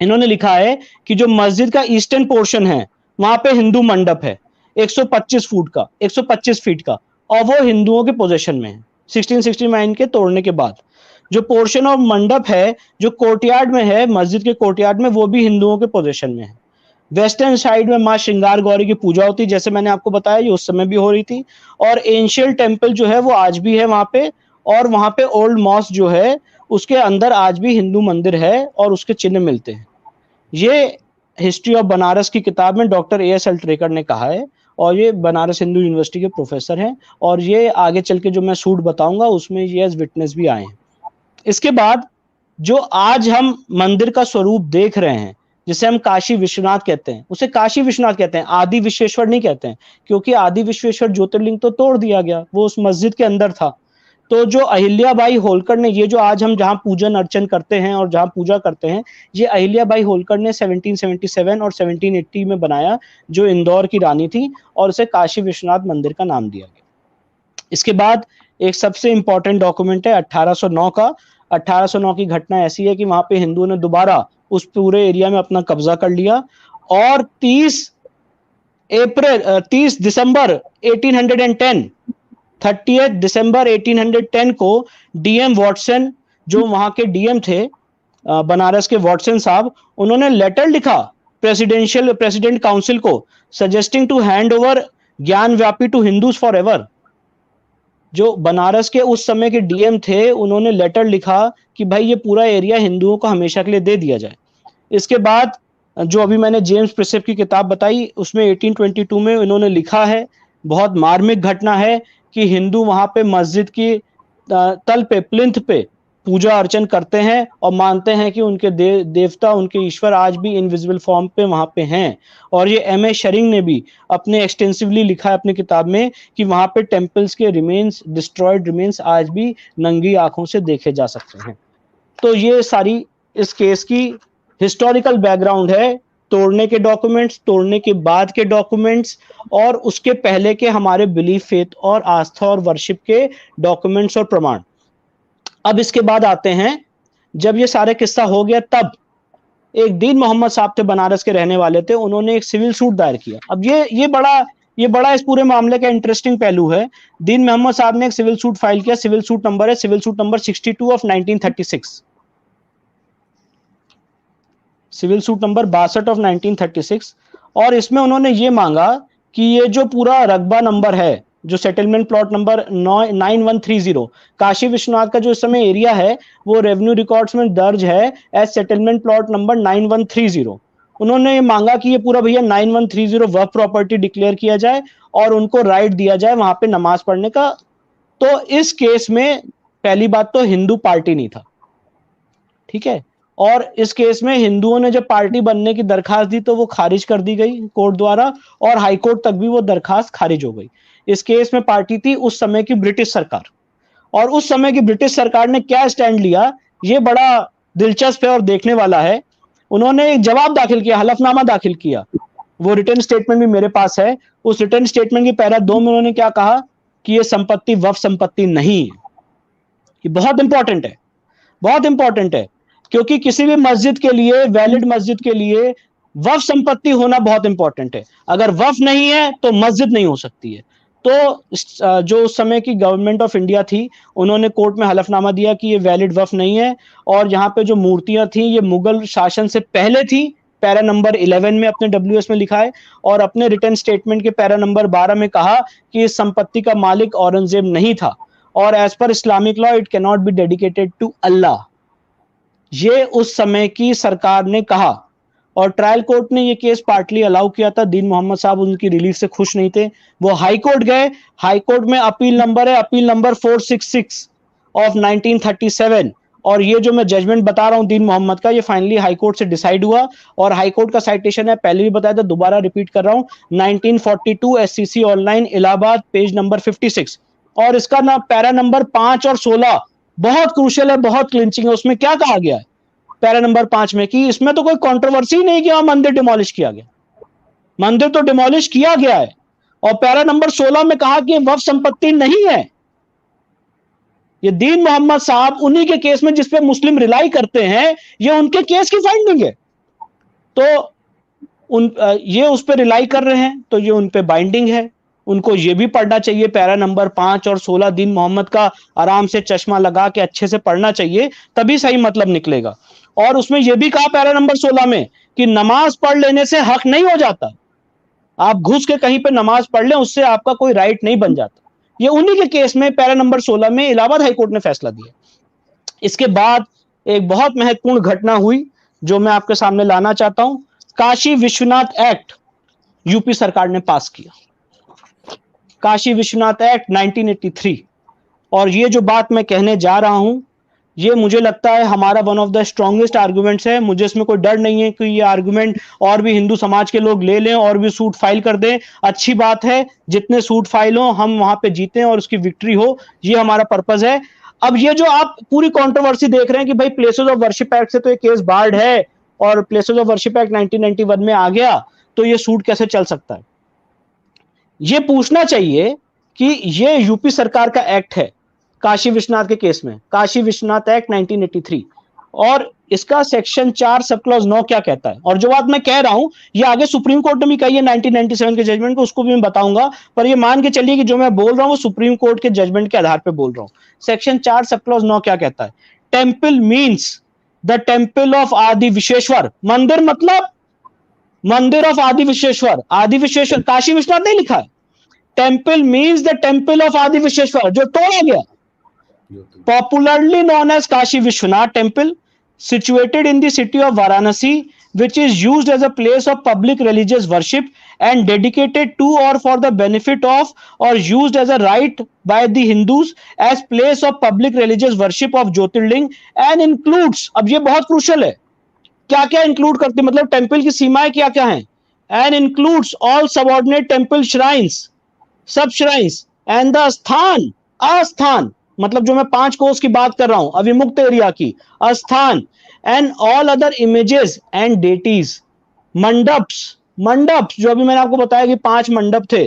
S2: इन्होंने लिखा है कि जो मस्जिद का ईस्टर्न पोर्शन है वहां पे हिंदू मंडप है 125 फुट का, 125 फीट का, और वो हिंदुओं के पोजीशन में है 1669 के तोड़ने के बाद। जो पोर्शन ऑफ मंडप है जो कोर्टयार्ड में है, मस्जिद के कोर्टयार्ड में, वो भी हिंदुओं के पोजीशन में है। वेस्टर्न साइड में माँ श्रृंगार गौरी की पूजा होती, जैसे मैंने आपको बताया, ये उस समय भी हो रही थी। और एंशियल टेम्पल जो है वो आज भी है वहां पे, और वहां पे ओल्ड मॉस्क जो है उसके अंदर आज भी हिंदू मंदिर है और उसके चिन्ह मिलते हैं। ये हिस्ट्री ऑफ बनारस की किताब में डॉक्टर A.S. अल्ट्रेकर ने कहा है, और ये बनारस हिंदू यूनिवर्सिटी के प्रोफेसर हैं, और ये आगे चल के जो मैं सूट बताऊंगा उसमें ये एज विटनेस भी आए हैं। इसके बाद जो आज हम मंदिर का स्वरूप देख रहे हैं, जिसे हम काशी विश्वनाथ कहते हैं, उसे काशी विश्वनाथ कहते हैं, आदि विश्वेश्वर नहीं कहते हैं, क्योंकि आदि विश्वेश्वर ज्योतिर्लिंग तो तोड़ दिया गया, वो उस मस्जिद के अंदर था। तो जो अहिल्याबाई होलकर ने, ये जो आज हम जहां पूजन अर्चन करते हैं और जहां पूजा करते हैं, ये अहिल्याबाई होलकर ने 1777 और 1780 में बनाया, जो इंदौर की रानी थी, और उसे काशी विश्वनाथ मंदिर का नाम दिया गया। इसके बाद एक सबसे इंपॉर्टेंट डॉक्यूमेंट है 1809 का। 1809 की घटना ऐसी है कि वहां पे हिंदुओं ने दोबारा उस पूरे एरिया में अपना कब्जा कर लिया, और 30 दिसंबर 1810 30 दिसंबर 1810 को डीएम वॉटसन, जो वहां के डीएम थे बनारस के वॉटसन साहब, उन्होंने लेटर लिखा प्रेसिडेंट काउंसिल को, सजेस्टिंग टू हैंड ओवर ज्ञान व्यापी टू हिंदूज फॉर एवर। जो बनारस के उस समय के डीएम थे, उन्होंने लेटर लिखा कि भाई ये पूरा एरिया हिंदुओं को हमेशा के लिए दे दिया जाए। इसके बाद जो अभी मैंने जेम्स प्रिसेप की किताब बताई, उसमें 1822 में इन्होंने लिखा है, बहुत मार्मिक घटना है, कि हिंदू वहां पे मस्जिद की तल पे, प्लिंथ पे पूजा अर्चन करते हैं और मानते हैं कि उनके देवता, उनके ईश्वर आज भी इनविजिबल फॉर्म पे वहां पे हैं। और ये M.A. शरिंग ने भी अपने एक्सटेंसिवली लिखा है अपनी किताब में कि वहां पे टेम्पल्स के रिमेन्स, डिस्ट्रॉयड रिमेन्स आज भी नंगी आंखों से देखे जा सकते हैं। तो ये सारी इस केस की हिस्टोरिकल बैकग्राउंड है, तोड़ने के डॉक्यूमेंट्स, तोड़ने के बाद के डॉक्यूमेंट्स, और उसके पहले के हमारे बिलीफ, फेथ और आस्था और वर्शिप के डॉक्यूमेंट्स और प्रमाण। अब इसके बाद आते हैं, जब ये सारे किस्सा हो गया, तब एक दीन मोहम्मद साहब थे, बनारस के रहने वाले थे, उन्होंने एक सिविल सूट दायर किया। अब ये बड़ा इस पूरे मामले का इंटरेस्टिंग पहलू है। दीन मोहम्मद साहब ने एक सिविल सूट फाइल किया, सिविल सूट नंबर है civil suit number 62 of 1936, civil suit number 62 of 1936। और इसमें उन्होंने ये मांगा कि ये जो पूरा रकबा नंबर है, जो settlement plot number 9130, Kashi Vishwanath का जो इस समय एरिया है, वो रेवेन्यू रिकॉर्ड्स में दर्ज है एज सेटलमेंट प्लॉट नंबर 9130। उन्होंने ये मांगा कि ये पूरा भैया 9130 वर्क प्रॉपर्टी डिक्लेयर किया जाए और उनको राइट दिया जाए वहां पे नमाज पढ़ने का। तो इस केस में पहली बात तो हिंदू पार्टी नहीं था, ठीक है, और इस केस में हिंदुओं ने जब पार्टी बनने की दरखास्त दी तो वो खारिज कर दी गई कोर्ट द्वारा, और हाई कोर्ट तक भी वो दरखास्त खारिज हो गई। इस केस में पार्टी थी उस समय की ब्रिटिश सरकार, और उस समय की ब्रिटिश सरकार ने क्या स्टैंड लिया, ये बड़ा दिलचस्प है और देखने वाला है। उन्होंने एक जवाब दाखिल किया, हलफनामा दाखिल किया, वो रिटर्न स्टेटमेंट भी मेरे पास है। उस रिटर्न स्टेटमेंट की पैरा 2 में उन्होंने क्या कहा कि ये संपत्ति वक्फ संपत्ति नहीं है। ये बहुत इंपॉर्टेंट है, बहुत इंपॉर्टेंट है, क्योंकि किसी भी मस्जिद के लिए, वैलिड मस्जिद के लिए वक्फ संपत्ति होना बहुत इंपॉर्टेंट है। अगर वक्फ नहीं है तो मस्जिद नहीं हो सकती है। तो जो उस समय की गवर्नमेंट ऑफ इंडिया थी, उन्होंने कोर्ट में हलफनामा दिया कि ये वैलिड वक्फ नहीं है, और यहाँ पे जो मूर्तियां थी ये मुगल शासन से पहले थी, पैरा नंबर 11 में अपने WS में लिखा है, और अपने रिटर्न स्टेटमेंट के पैरा नंबर 12 में कहा कि इस संपत्ति का मालिक औरंगजेब नहीं था, और as per Islamic law it can not be dedicated to Allah. ये उस समय की सरकार ने कहा, और ट्रायल कोर्ट ने ये केस पार्टली अलाउ किया था। दीन मोहम्मद साहब उनकी रिलीफ से खुश नहीं थे, वो हाई कोर्ट गए। हाई कोर्ट में अपील नंबर है, अपील नंबर 466 ऑफ 1937, और ये जो मैं जजमेंट बता रहा हूं दीन मोहम्मद का, ये फाइनली हाई कोर्ट से डिसाइड हुआ। और हाई कोर्ट का साइटेशन है, पहले भी बताया था, दोबारा रिपीट कर रहा हूं, 1942 SCC online Allahabad, page number 56। और इसका ना पैरा नंबर 5 और 16 बहुत क्रूशियल है, बहुत क्लिंचिंग है। उसमें क्या कहा गया है, पैरा नंबर 5 में कि इसमें तो कोई कंट्रोवर्सी नहीं कि वहां मंदिर डिमोलिश किया गया, मंदिर तो डिमोलिश किया गया है। और पैरा नंबर 16 में कहा कि वक्फ संपत्ति नहीं है। ये दीन मोहम्मद साहब उन्हीं के केस में जिसपे मुस्लिम रिलाई करते हैं, ये उनके केस की फाइंडिंग है, तो ये उस पर रिलाई कर रहे हैं, तो ये उन पे बाइंडिंग है। उनको ये भी पढ़ना चाहिए, पैरा नंबर 5 और 16 दीन मोहम्मद का आराम से चश्मा लगा के अच्छे से पढ़ना चाहिए, तभी सही मतलब निकलेगा। और उसमें यह भी कहा पैरा नंबर 16 में कि नमाज पढ़ लेने से हक नहीं हो जाता, आप घुस के कहीं पे नमाज पढ़ लें उससे आपका कोई राइट नहीं बन जाता। ये उन्हीं के केस में पैरा नंबर 16 में इलाहाबाद हाईकोर्ट ने फैसला दिया। इसके बाद एक बहुत महत्वपूर्ण घटना हुई जो मैं आपके सामने लाना चाहता हूं। काशी विश्वनाथ एक्ट यूपी सरकार ने पास किया, काशी विश्वनाथ एक्ट 1983। और ये जो बात मैं कहने जा रहा हूं, ये मुझे लगता है हमारा one of the strongest arguments है। मुझे इसमें कोई डर नहीं है कि ये आर्गुमेंट और भी हिंदू समाज के लोग ले लें और भी सूट फाइल कर दें। अच्छी बात है, जितने सूट फाइल हो हम वहां पे जीतें और उसकी विक्ट्री हो, ये हमारा पर्पज है। अब ये जो आप पूरी कंट्रोवर्सी देख रहे हैं कि भाई प्लेसेस ऑफ वर्शिप एक्ट से तो ये केस बार्ड है और प्लेसेस ऑफ वर्शिप एक्ट 1991 में आ गया, तो ये सूट कैसे चल सकता है? ये पूछना चाहिए कि ये यूपी सरकार का एक्ट है काशी विश्वनाथ के केस में, काशी विश्वनाथ एक्ट 1983, और इसका सेक्शन 4 सब क्लॉज 9 क्या कहता है। और जो बात मैं कह रहा हूं ये आगे सुप्रीम कोर्ट ने भी कही है 1997 के जजमेंट को, उसको भी मैं बताऊंगा, पर ये मान के चलिए कि जो मैं बोल रहा हूं वो सुप्रीम कोर्ट के जजमेंट के आधार पर बोल रहा हूं। सेक्शन 4 सब क्लॉज 9 क्या कहता है? Temple means the temple of आदि विश्वेश्वर। मंदिर मतलब मंदिर ऑफ आदि विश्वेश्वर। आदि विश्वेश्वर काशी विश्वनाथ नहीं लिखा है। Temple means the temple of आदि विश्वेश्वर, जो तोड़ा गया, popularly known as Kashi Vishwanath Temple, situated in the city of Varanasi, which is used as a place of public religious worship and dedicated to or for the benefit of or used as a right by the Hindus as place of public religious worship of Jyotirling and includes, अब ये बहुत crucial है, क्या क्या include करते, मतलब temple की सीमाएं क्या क्या हैं, and includes all subordinate temple shrines, सब shrines and the स्थान, आस्थान मतलब जो मैं 5 कोस की बात कर रहा हूं अविमुक्त एरिया की, अस्थान, and all other images and deities, mandaps, mandaps जो अभी मैंने आपको बताया कि 5 मंडप थे,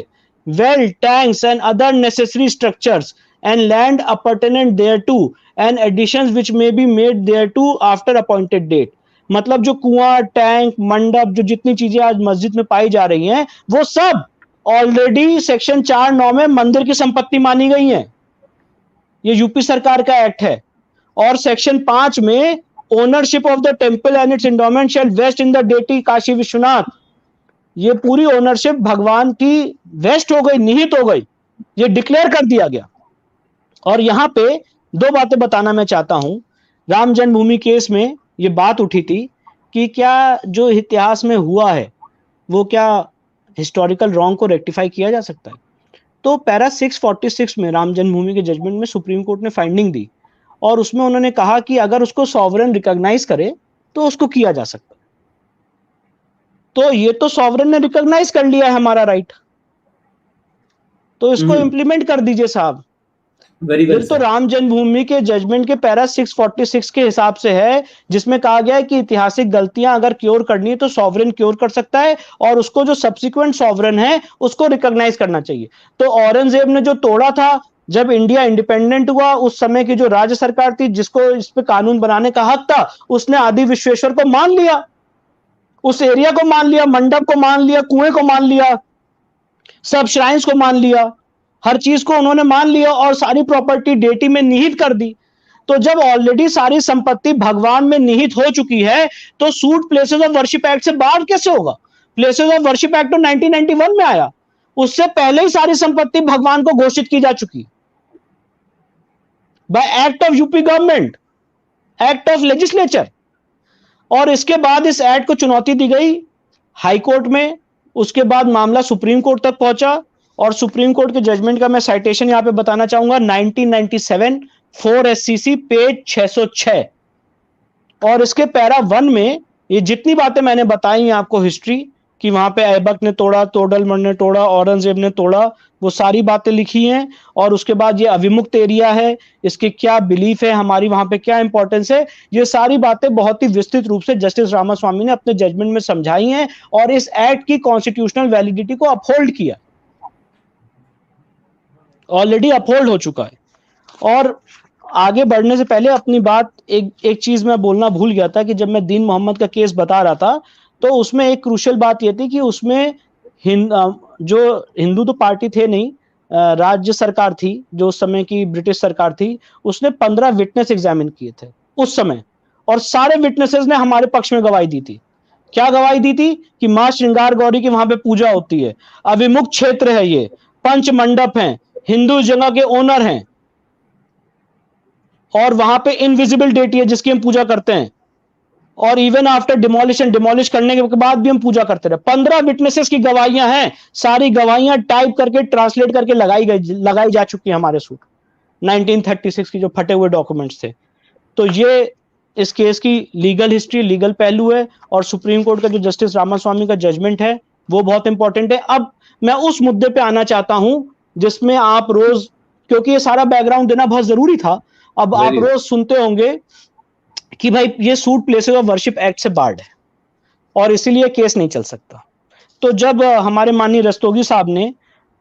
S2: well, tanks and other necessary structures and land appurtenant thereto and additions which may be made thereto after appointed date. मतलब जो कुआं, टैंक, मंडप, जो जितनी चीजें आज मस्जिद में पाई जा रही हैं वो सब ऑलरेडी सेक्शन 4(9) में मंदिर की संपत्ति मानी गई हैं। ये यूपी सरकार का एक्ट है। और सेक्शन 5 में ownership of the temple and its endowment shall vest in the deity Kashi Vishwanath, ये पूरी ओनरशिप भगवान की वेस्ट हो गई, निहित हो गई, ये डिक्लेयर कर दिया गया। और यहां पे 2 बातें बताना मैं चाहता हूं। राम जन्मभूमि केस में ये बात उठी थी कि क्या जो इतिहास में हुआ है वो क्या हिस्टोरिकल रॉन्ग को रेक्टिफाई किया जा सकता है? तो पैरा 646 में राम जन्मभूमि के जजमेंट में सुप्रीम कोर्ट ने फाइंडिंग दी और उसमें उन्होंने कहा कि अगर उसको सॉवरेन रिकॉग्नाइज करे तो उसको किया जा सकता है। तो ये तो सॉवरेन ने रिकॉग्नाइज कर लिया है हमारा राइट, तो इसको इंप्लीमेंट कर दीजिए साहब। फिर तो राम जन्मभूमि के जजमेंट के पैरा 646 के हिसाब से है, जिसमें कहा गया है कि ऐतिहासिक गलतियां अगर क्योर करनी है तो सॉवरेन क्योर कर सकता है और उसको जो सब्सिक्वेंट सॉवरेन है उसको रिकॉग्नाइज करना चाहिए। तो औरंगजेब ने जो तोड़ा था जब इंडिया इंडिपेंडेंट हुआ, उस समय की जो राज्य सरकार थी जिसको इस पे कानून बनाने का हक था, उसने आदि विश्वेश्वर को मान लिया, उस एरिया को मान लिया, मंडप को मान लिया, कुएं को मान लिया, सब श्राइन्स को मान लिया, हर चीज को उन्होंने मान लिया और सारी प्रॉपर्टी डेटी में निहित कर दी। तो जब ऑलरेडी सारी संपत्ति भगवान में निहित हो चुकी है तो suit places of worship act से बाहर कैसे होगा? प्लेसेस ऑफ वर्शिप एक्ट तो 1991 में आया, उससे पहले ही सारी संपत्ति भगवान को घोषित की जा चुकी bye act of UP government, act of legislature. और इसके बाद इस एक्ट को चुनौती दी गई हाई कोर्ट में, उसके बाद मामला सुप्रीम कोर्ट तक पहुंचा और सुप्रीम कोर्ट के जजमेंट का मैं साइटेशन यहां पे बताना चाहूंगा, 1997 4 SCC पेज 606। और इसके पैरा 1 में ये जितनी बातें मैंने बताई हैं आपको हिस्ट्री,
S3: कि वहां पे ऐबक ने तोड़ा, तोडरमल ने तोड़ा, औरंगजेब ने तोड़ा, वो सारी बातें लिखी हैं। और उसके बाद ये अविमुक्त एरिया है, इसके क्या बिलीफ है, हमारी वहां पे क्या इंपॉर्टेंस है, ये सारी बातें बहुत ही विस्तृत रूप से जस्टिस रामास्वामी ने अपने जजमेंट में समझाई हैं और इस एक्ट की कॉन्स्टिट्यूशनल वैलिडिटी को अपहोल्ड किया, ऑलरेडी अपहोल्ड हो चुका है। और आगे बढ़ने से पहले अपनी बात, एक चीज मैं बोलना भूल गया था कि जब मैं दीन मोहम्मद का केस बता रहा था तो उसमें एक क्रूशियल बात यह थी कि उसमें जो हिंदू तो पार्टी थे नहीं, राज्य सरकार थी जो उस समय की ब्रिटिश सरकार थी, उसने 15 विटनेस एग्जामिन किए थे उस समय, और सारे विटनेसेस ने हमारे पक्ष में गवाही दी थी। क्या गवाही दी थी? कि मां श्रृंगार गौरी की वहां पे पूजा होती है, अविमुक्त क्षेत्र है, ये पंच मंडप है, हिंदू जगह के ओनर हैं, और वहां पे इनविजिबल डेटी है जिसकी हम पूजा करते हैं, और इवन आफ्टर डिमोलिशन, डिमोलिश करने के बाद भी हम पूजा करते रहे। 15 विटनेसेस की गवाहियां हैं, सारी गवाहियां टाइप करके ट्रांसलेट करके लगाई जा चुकी है हमारे सूट 1936 की जो फटे हुए डॉक्यूमेंट्स थे। तो ये इस केस की लीगल हिस्ट्री, लीगल पहलू है, और सुप्रीम कोर्ट का जो जस्टिस रामास्वामी का जजमेंट है वो बहुत इंपॉर्टेंट है। अब मैं उस मुद्दे पे आना चाहता हूं जिसमें आप रोज, क्योंकि ये सारा बैकग्राउंड देना बहुत जरूरी था, अब आप रोज सुनते होंगे कि भाई ये suit places of worship act से बार्ड है और इसीलिए केस नहीं चल सकता। तो जब हमारे माननीय रस्तोगी साहब ने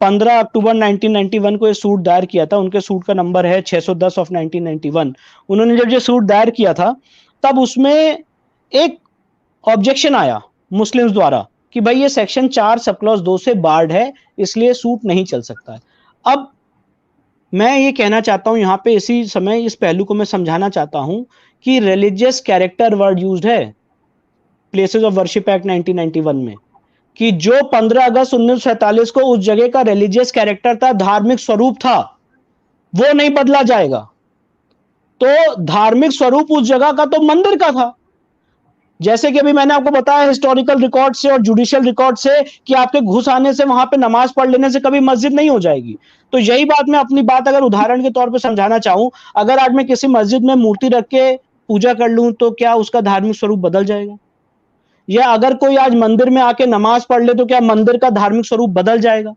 S3: 15 अक्टूबर 1991 को ये सूट दायर किया था, उनके सूट का नंबर है 610 ऑफ 1991, उन्होंने जब ये सूट दायर किया था तब उसमें एक ऑब्जेक्शन आया मुस्लिम्स द्वारा कि भाई ये सेक्शन 4 सब क्लॉज 2 से बार्ड है, इसलिए सूट नहीं चल सकता है। अब मैं ये कहना चाहता हूं यहां पे, इसी समय इस पहलू को मैं समझाना चाहता हूं कि रिलीजियस कैरेक्टर वर्ड यूज्ड है प्लेसेस ऑफ वर्शिप एक्ट 1991 में, कि जो 15 अगस्त 1947 को उस जगह का रिलीजियस कैरेक्टर था, धार्मिक स्वरूप था, वो नहीं बदला जाएगा। तो धार्मिक स्वरूप उस जगह का तो मंदिर का था, जैसे कि अभी मैंने आपको बताया हिस्टोरिकल रिकॉर्ड से और जुडिशियल रिकॉर्ड से कि आपके घुस आने से, वहां पे नमाज पढ़ लेने से कभी मस्जिद नहीं हो जाएगी। तो यही बात मैं अपनी बात अगर उदाहरण के तौर पे समझाना चाहूं, अगर आज मैं किसी मस्जिद में मूर्ति रख के पूजा कर लूं तो क्या उसका धार्मिक स्वरूप बदल जाएगा? या अगर कोई आज मंदिर में आके नमाज पढ़ ले तो क्या मंदिर का धार्मिक स्वरूप बदल जाएगा?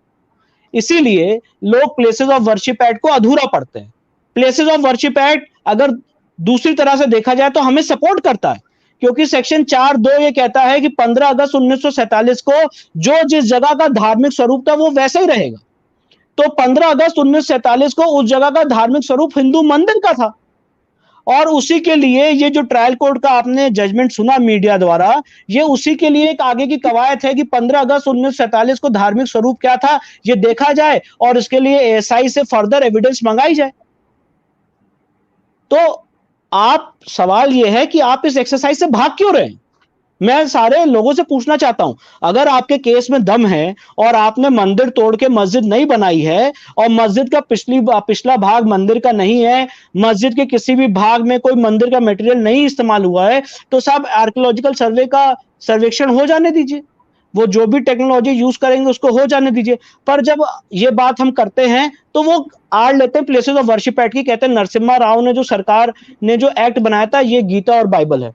S3: इसीलिए लोग प्लेसेस ऑफ वर्शिप एक्ट को अधूरा पढ़ते हैं। प्लेसेस ऑफ वर्शिप एक्ट अगर दूसरी तरह से देखा जाए तो हमें सपोर्ट करता है, क्योंकि सेक्शन 4(2) ये कहता है कि 15 अगस्त 1947 को जो जिस जगह का धार्मिक स्वरूप था वो वैसा ही रहेगा। तो 15 अगस्त 1947 को उस जगह का धार्मिक स्वरूप हिंदू मंदिर का था, और उसी के लिए ये जो ट्रायल कोर्ट का आपने जजमेंट सुना मीडिया द्वारा, ये उसी के लिए एक आगे की कवायद है कि 15 अगस्त 1947 को धार्मिक स्वरूप क्या था ये देखा जाए और इसके लिए एएसआई से फर्दर एविडेंस मंगाई जाए। तो आप, सवाल यह है कि आप इस एक्सरसाइज से भाग क्यों रहे हैं? मैं सारे लोगों से पूछना चाहता हूं, अगर आपके केस में दम है और आपने मंदिर तोड़ के मस्जिद नहीं बनाई है और मस्जिद का पिछला भाग मंदिर का नहीं है, मस्जिद के किसी भी भाग में कोई मंदिर का मटेरियल नहीं इस्तेमाल हुआ है, तो साहब आर्कियोलॉजिकल सर्वे का सर्वेक्षण हो जाने दीजिए, वो जो भी टेक्नोलॉजी यूज करेंगे उसको हो जाने दीजिए। पर जब ये बात हम करते हैं तो वो आड़ लेते हैं प्लेसेस ऑफ वर्शिप एक्ट की, कहते हैं नरसिम्हा राव ने जो सरकार ने जो एक्ट बनाया था ये गीता और बाइबल है।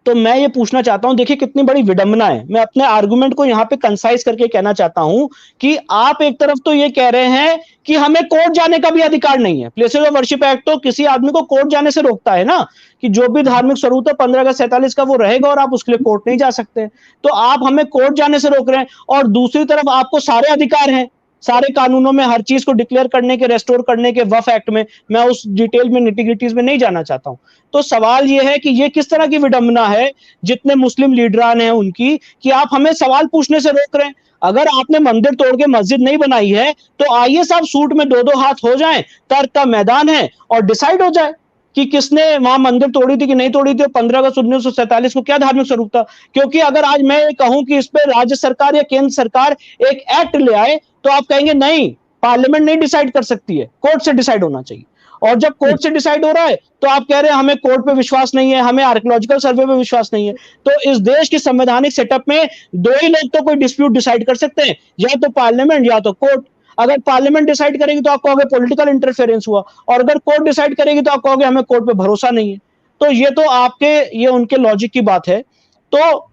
S3: तो मैं ये पूछना चाहता हूं, देखिए कितनी बड़ी विडंबना है। मैं अपने आर्गुमेंट को यहां पे कंसाइज करके कहना चाहता हूं कि आप एक तरफ तो ये कह रहे हैं कि हमें कोर्ट जाने का भी अधिकार नहीं है। प्लेसेस ऑफ वर्शिप एक्ट तो किसी आदमी को कोर्ट जाने से रोकता है ना, कि जो भी धार्मिक स्वरूप है 15 अगस्त 47 का वो रहेगा और आप उसके लिए कोर्ट नहीं जा सकते। तो आप हमें कोर्ट जाने से रोक रहे हैं, और दूसरी तरफ आपको सारे अधिकार हैं, सारे कानूनों में हर चीज को डिक्लेयर करने के, रेस्टोर करने के, वफ एक्ट में। मैं उस डिटेल में, निटिग्रिटीज में नहीं जाना चाहता हूं। तो सवाल यह है कि ये किस तरह की विडंबना है जितने मुस्लिम लीडरान हैं उनकी, कि आप हमें सवाल पूछने से रोक रहे हैं। अगर आपने मंदिर तोड़ के मस्जिद नहीं बनाई है तो आइए साहब सूट में 2-2 हाथ हो जाएं, तर्क का मैदान है, और डिसाइड हो जाए कि किसने वहां मंदिर तोड़ी थी कि नहीं तोड़ी थी, 15 अगस्त 1947 को क्या धार्मिक स्वरूप था। क्योंकि अगर आज मैं कहूं कि इस पे राज्य सरकार या केंद्र सरकार एक एक्ट ले आए तो आप कहेंगे नहीं, पार्लियामेंट नहीं डिसाइड कर सकती है, कोर्ट से डिसाइड होना चाहिए। और जब कोर्ट से डिसाइड हो रहा है तो आप कह रहे हैं हमें कोर्ट पे विश्वास नहीं है, हमें आर्कियोलॉजिकल सर्वे पे विश्वास नहीं है। तो इस देश की संवैधानिक सेटअप में 2 ही लोग तो कोई डिस्प्यूट डिसाइड कर सकते हैं, या तो पार्लियामेंट या तो कोर्ट। अगर पार्लियामेंट डिसाइड करेगी तो आप कहोगे पॉलिटिकल इंटरफेरेंस हुआ, और अगर कोर्ट डिसाइड करेगी तो आप कहोगे हमें कोर्ट पे भरोसा नहीं है। तो ये तो आपके, ये उनके लॉजिक की बात है। तो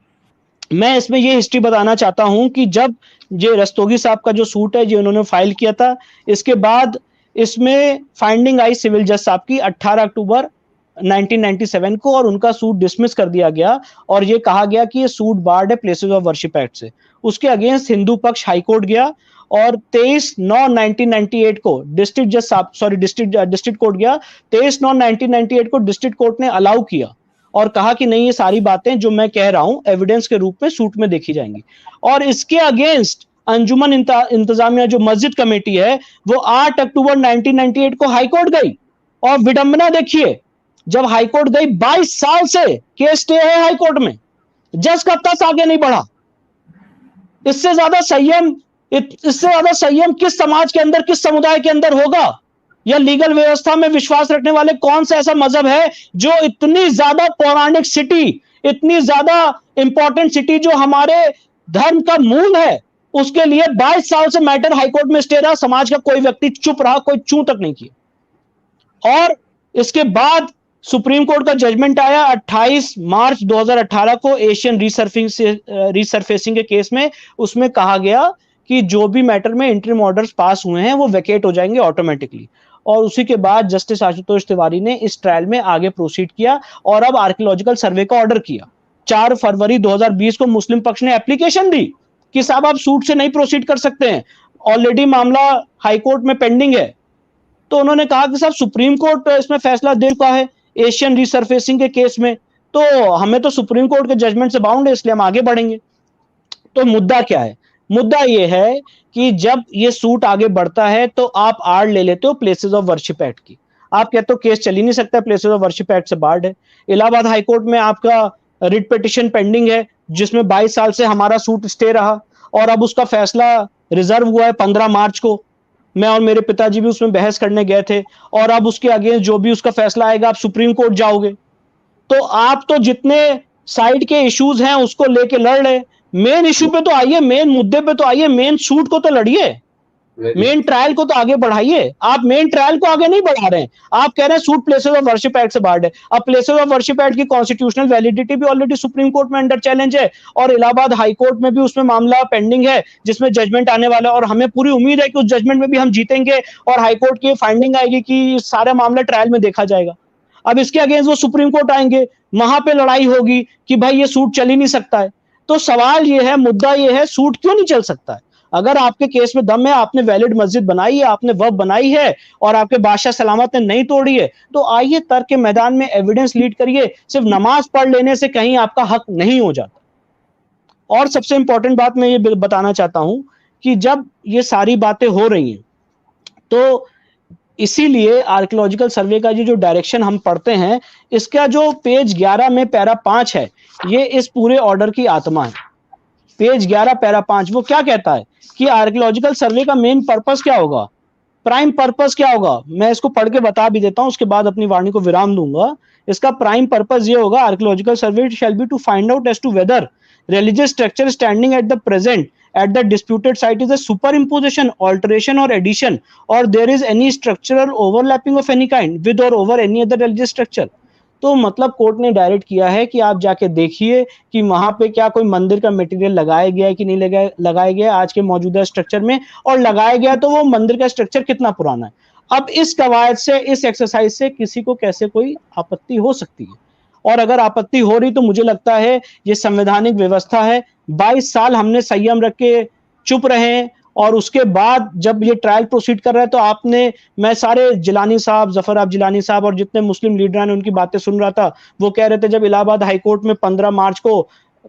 S3: मैं इसमें ये हिस्ट्री बताना चाहता हूं कि जब ये रस्तोगी साहब का जो सूट है, जो उन्होंने फाइल किया था, इसके बाद इसमें फाइंडिंग आई सिविल जज साहब की 18 अक्टूबर 1997 को, और उनका सूट डिसमिस कर दिया गया और ये कहा गया कि ये सूट बार्ड है प्लेसेस ऑफ वर्शिप एक्ट से। उसके अगेंस्ट हिंदू पक्ष हाईकोर्ट गया और 23/9/1998 को डिस्ट्रिक्ट जज साहब डिस्ट्रिक्ट कोर्ट गया। 23/9/1998 को डिस्ट्रिक्ट कोर्ट ने अलाउ किया और कहा कि नहीं, ये सारी बातें जो मैं कह रहा हूं एविडेंस के रूप में सूट में देखी जाएंगी। और इसके अगेंस्ट अंजुमन इंतजामिया जो मस्जिद कमेटी है, वो 8 अक्टूबर 1998 को हाईकोर्ट गई। और विडंबना देखिए, जब हाईकोर्ट गई 22 साल से केस स्टे है हाईकोर्ट में, जज का तस आगे नहीं बढ़ा। इससे ज्यादा संयम किस समाज के अंदर, किस समुदाय के अंदर होगा? या लीगल व्यवस्था में विश्वास रखने वाले कौन सा ऐसा मजहब है जो इतनी ज्यादा पौराणिक सिटी, इतनी ज्यादा इंपॉर्टेंट सिटी जो हमारे धर्म का मूल है, उसके लिए 22 साल से मैटर हाईकोर्ट में स्टे रहा, समाज का कोई व्यक्ति चुप रहा, कोई चू तक नहीं किया। और इसके बाद सुप्रीम कोर्ट का जजमेंट आया 28 मार्च 2018 को एशियन रीसरफेसिंग के केस में। उसमें कहा गया कि जो भी मैटर में इंटरिम ऑर्डर्स पास हुए हैं वो वेकेट हो जाएंगे ऑटोमेटिकली। और उसी के बाद जस्टिस आशुतोष तिवारी ने इस ट्रायल में आगे प्रोसीड किया और अब आर्कियोलॉजिकल सर्वे का ऑर्डर किया। 4 फरवरी 2020 को मुस्लिम पक्ष ने एप्लीकेशन दी कि साहब आप सूट से नहीं प्रोसीड कर सकते हैं, ऑलरेडी मामला हाईकोर्ट में पेंडिंग है। तो उन्होंने कहा कि साहब सुप्रीम कोर्ट इसमें फैसला दे चुका है एशियन रीसरफेसिंग के केस में, तो हमें तो सुप्रीम कोर्ट के जजमेंट से बाउंड है, इसलिए हम आगे बढ़ेंगे। तो मुद्दा क्या है? मुद्दा यह है कि जब ये सूट आगे बढ़ता है तो आप आड़ ले लेते हो प्लेसेस ऑफ वर्शिप एक्ट की। आप कहते हो केस चल ही नहीं सकता, प्लेसेस ऑफ वर्शिप एक्ट से बार्ड है। इलाहाबाद हाईकोर्ट में आपका रिट पिटिशन पेंडिंग है जिसमें 22 साल से हमारा सूट स्टे रहा और अब उसका फैसला रिजर्व हुआ है 15 मार्च को। मैं और मेरे पिताजी भी उसमें बहस करने गए थे और अब उसके अगेंस्ट जो भी उसका फैसला आएगा आप सुप्रीम कोर्ट जाओगे। तो आप तो जितने साइड के इश्यूज हैं उसको लेके लड़ रहे, मेन इश्यू पे तो आइए, मेन मुद्दे पे तो आइए, मेन सूट को तो लड़िए, मेन ट्रायल को तो आगे बढ़ाइए। आप मेन ट्रायल को आगे नहीं बढ़ा रहे हैं, आप कह रहे हैं suit places of worship act से बार्ड है। अब प्लेसेस ऑफ वर्शिप एक्ट की कॉन्स्टिट्यूशनल वैलिडिटी भी ऑलरेडी सुप्रीम कोर्ट में अंडर चैलेंज है और इलाहाबाद हाई कोर्ट में भी उसमें मामला पेंडिंग है जिसमें जजमेंट आने वाला है और हमें पूरी उम्मीद है कि उस जजमेंट में भी हम जीतेंगे और हाईकोर्ट की फाइंडिंग आएगी कि सारा मामला ट्रायल में देखा जाएगा। अब इसके अगेंस्ट वो सुप्रीम कोर्ट आएंगे, वहां पे लड़ाई होगी कि भाई ये सूट चल ही नहीं सकता है। तो सवाल ये है, मुद्दा ये है, सूट क्यों नहीं चल सकता है? अगर आपके केस में दम है, आपने वैलिड मस्जिद बनाई है, आपने वक्फ बनाई है और आपके बादशाह सलामत ने नहीं तोड़ी है, तो आइए तर्क के मैदान में एविडेंस लीड करिए। सिर्फ नमाज पढ़ लेने से कहीं आपका हक नहीं हो जाता। और सबसे इंपॉर्टेंट बात मैं ये बताना चाहता हूं कि जब ये सारी बातें हो रही हैं तो इसीलिए आर्कियोलॉजिकल सर्वे का जो डायरेक्शन हम पढ़ते हैं, इसका जो पेज 11 में पैरा 5 है, ये इस पूरे ऑर्डर की आत्मा है। पेज 11 पैरा 5 वो क्या कहता है कि आर्कियोलॉजिकल सर्वे का मेन पर्पस क्या होगा, प्राइम पर्पस क्या होगा। मैं इसको पढ़ के बता भी देता हूं, उसके बाद अपनी वाणी को विराम दूंगा। इसका प्राइम पर्पस ये होगा, archaeological survey shall be to find out as to whether religious structure standing at the present at the disputed site is a superimposition, alteration or addition, or there is any structural overlapping of any kind with or over any other religious structure। तो मतलब court ने direct किया है कि आप जाके देखिए कि वहां पे क्या कोई मंदिर का मटेरियल लगाया गया है कि नहीं लगाया गया आज के मौजूदा स्ट्रक्चर में, और लगाया गया तो वो मंदिर का स्ट्रक्चर कितना पुराना है। अब इस कवायद से, इस एक्सरसाइज से किसी को कैसे कोई आपत्ति हो सकती है, और अगर आपत्ति हो रही तो मुझे लगता है ये संवैधानिक व्यवस्था है। 22 साल हमने संयम रख के चुप रहे और उसके बाद जब ये ट्रायल प्रोसीड कर रहा है तो आपने, मैं सारे जिलानी साहब, जफर आप जिलानी साहब और जितने मुस्लिम लीडर ने उनकी बातें सुन रहा था, वो कह रहे थे जब इलाहाबाद हाईकोर्ट में 15 मार्च को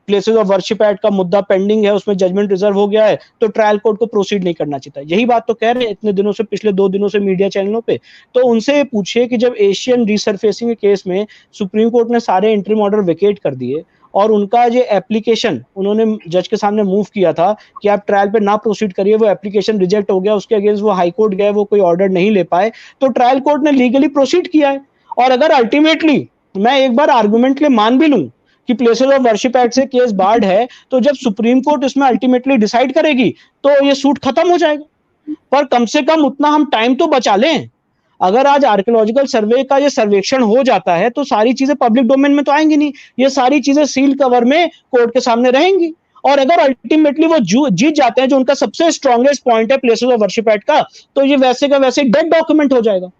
S3: प्लेसेस ऑफ वर्शिप एक्ट का मुद्दा पेंडिंग है, उसमें जजमेंट रिजर्व हो गया है, तो ट्रायल कोर्ट को प्रोसीड नहीं करना चाहिए। यही बात तो कह रहे हैं इतने दिनों से, पिछले 2 दिनों से मीडिया चैनलों पे। तो उनसे पूछिए कि जब एशियन रीसरफेसिंग के केस में सुप्रीम कोर्ट ने सारे इंटरिम ऑर्डर वेकेट कर दिए और उनका ये एप्लीकेशन उन्होंने जज के सामने मूव किया था कि आप ट्रायल पे ना प्रोसीड करिए, वो एप्लीकेशन रिजेक्ट हो गया, उसके अगेंस्ट वो हाई कोर्ट गए, वो कोई ऑर्डर नहीं ले पाए, तो ट्रायल कोर्ट ने लीगली प्रोसीड किया है। और अगर अल्टीमेटली मैं एक बार आर्गुमेंट के लिए मान भी लूं कि प्लेसेस ऑफ वर्शिप एक्ट से केस बार्ड है, तो जब सुप्रीम कोर्ट इसमें अल्टीमेटली डिसाइड करेगी तो ये सूट खत्म हो जाएगा। पर कम से कम उतना हम टाइम तो बचा लें। अगर आज आर्कियोलॉजिकल सर्वे का ये सर्वेक्षण हो जाता है तो सारी चीजें पब्लिक डोमेन में तो आएंगी नहीं, ये सारी चीजें सील कवर में कोर्ट के सामने रहेंगी। और अगर अल्टीमेटली वो जीत जाते हैं, जो उनका सबसे स्ट्रॉन्गेस्ट पॉइंट है प्लेसेस ऑफ वर्शिप एक्ट का, तो ये वैसे का वैसे डेड डॉक्यूमेंट हो जाएगा।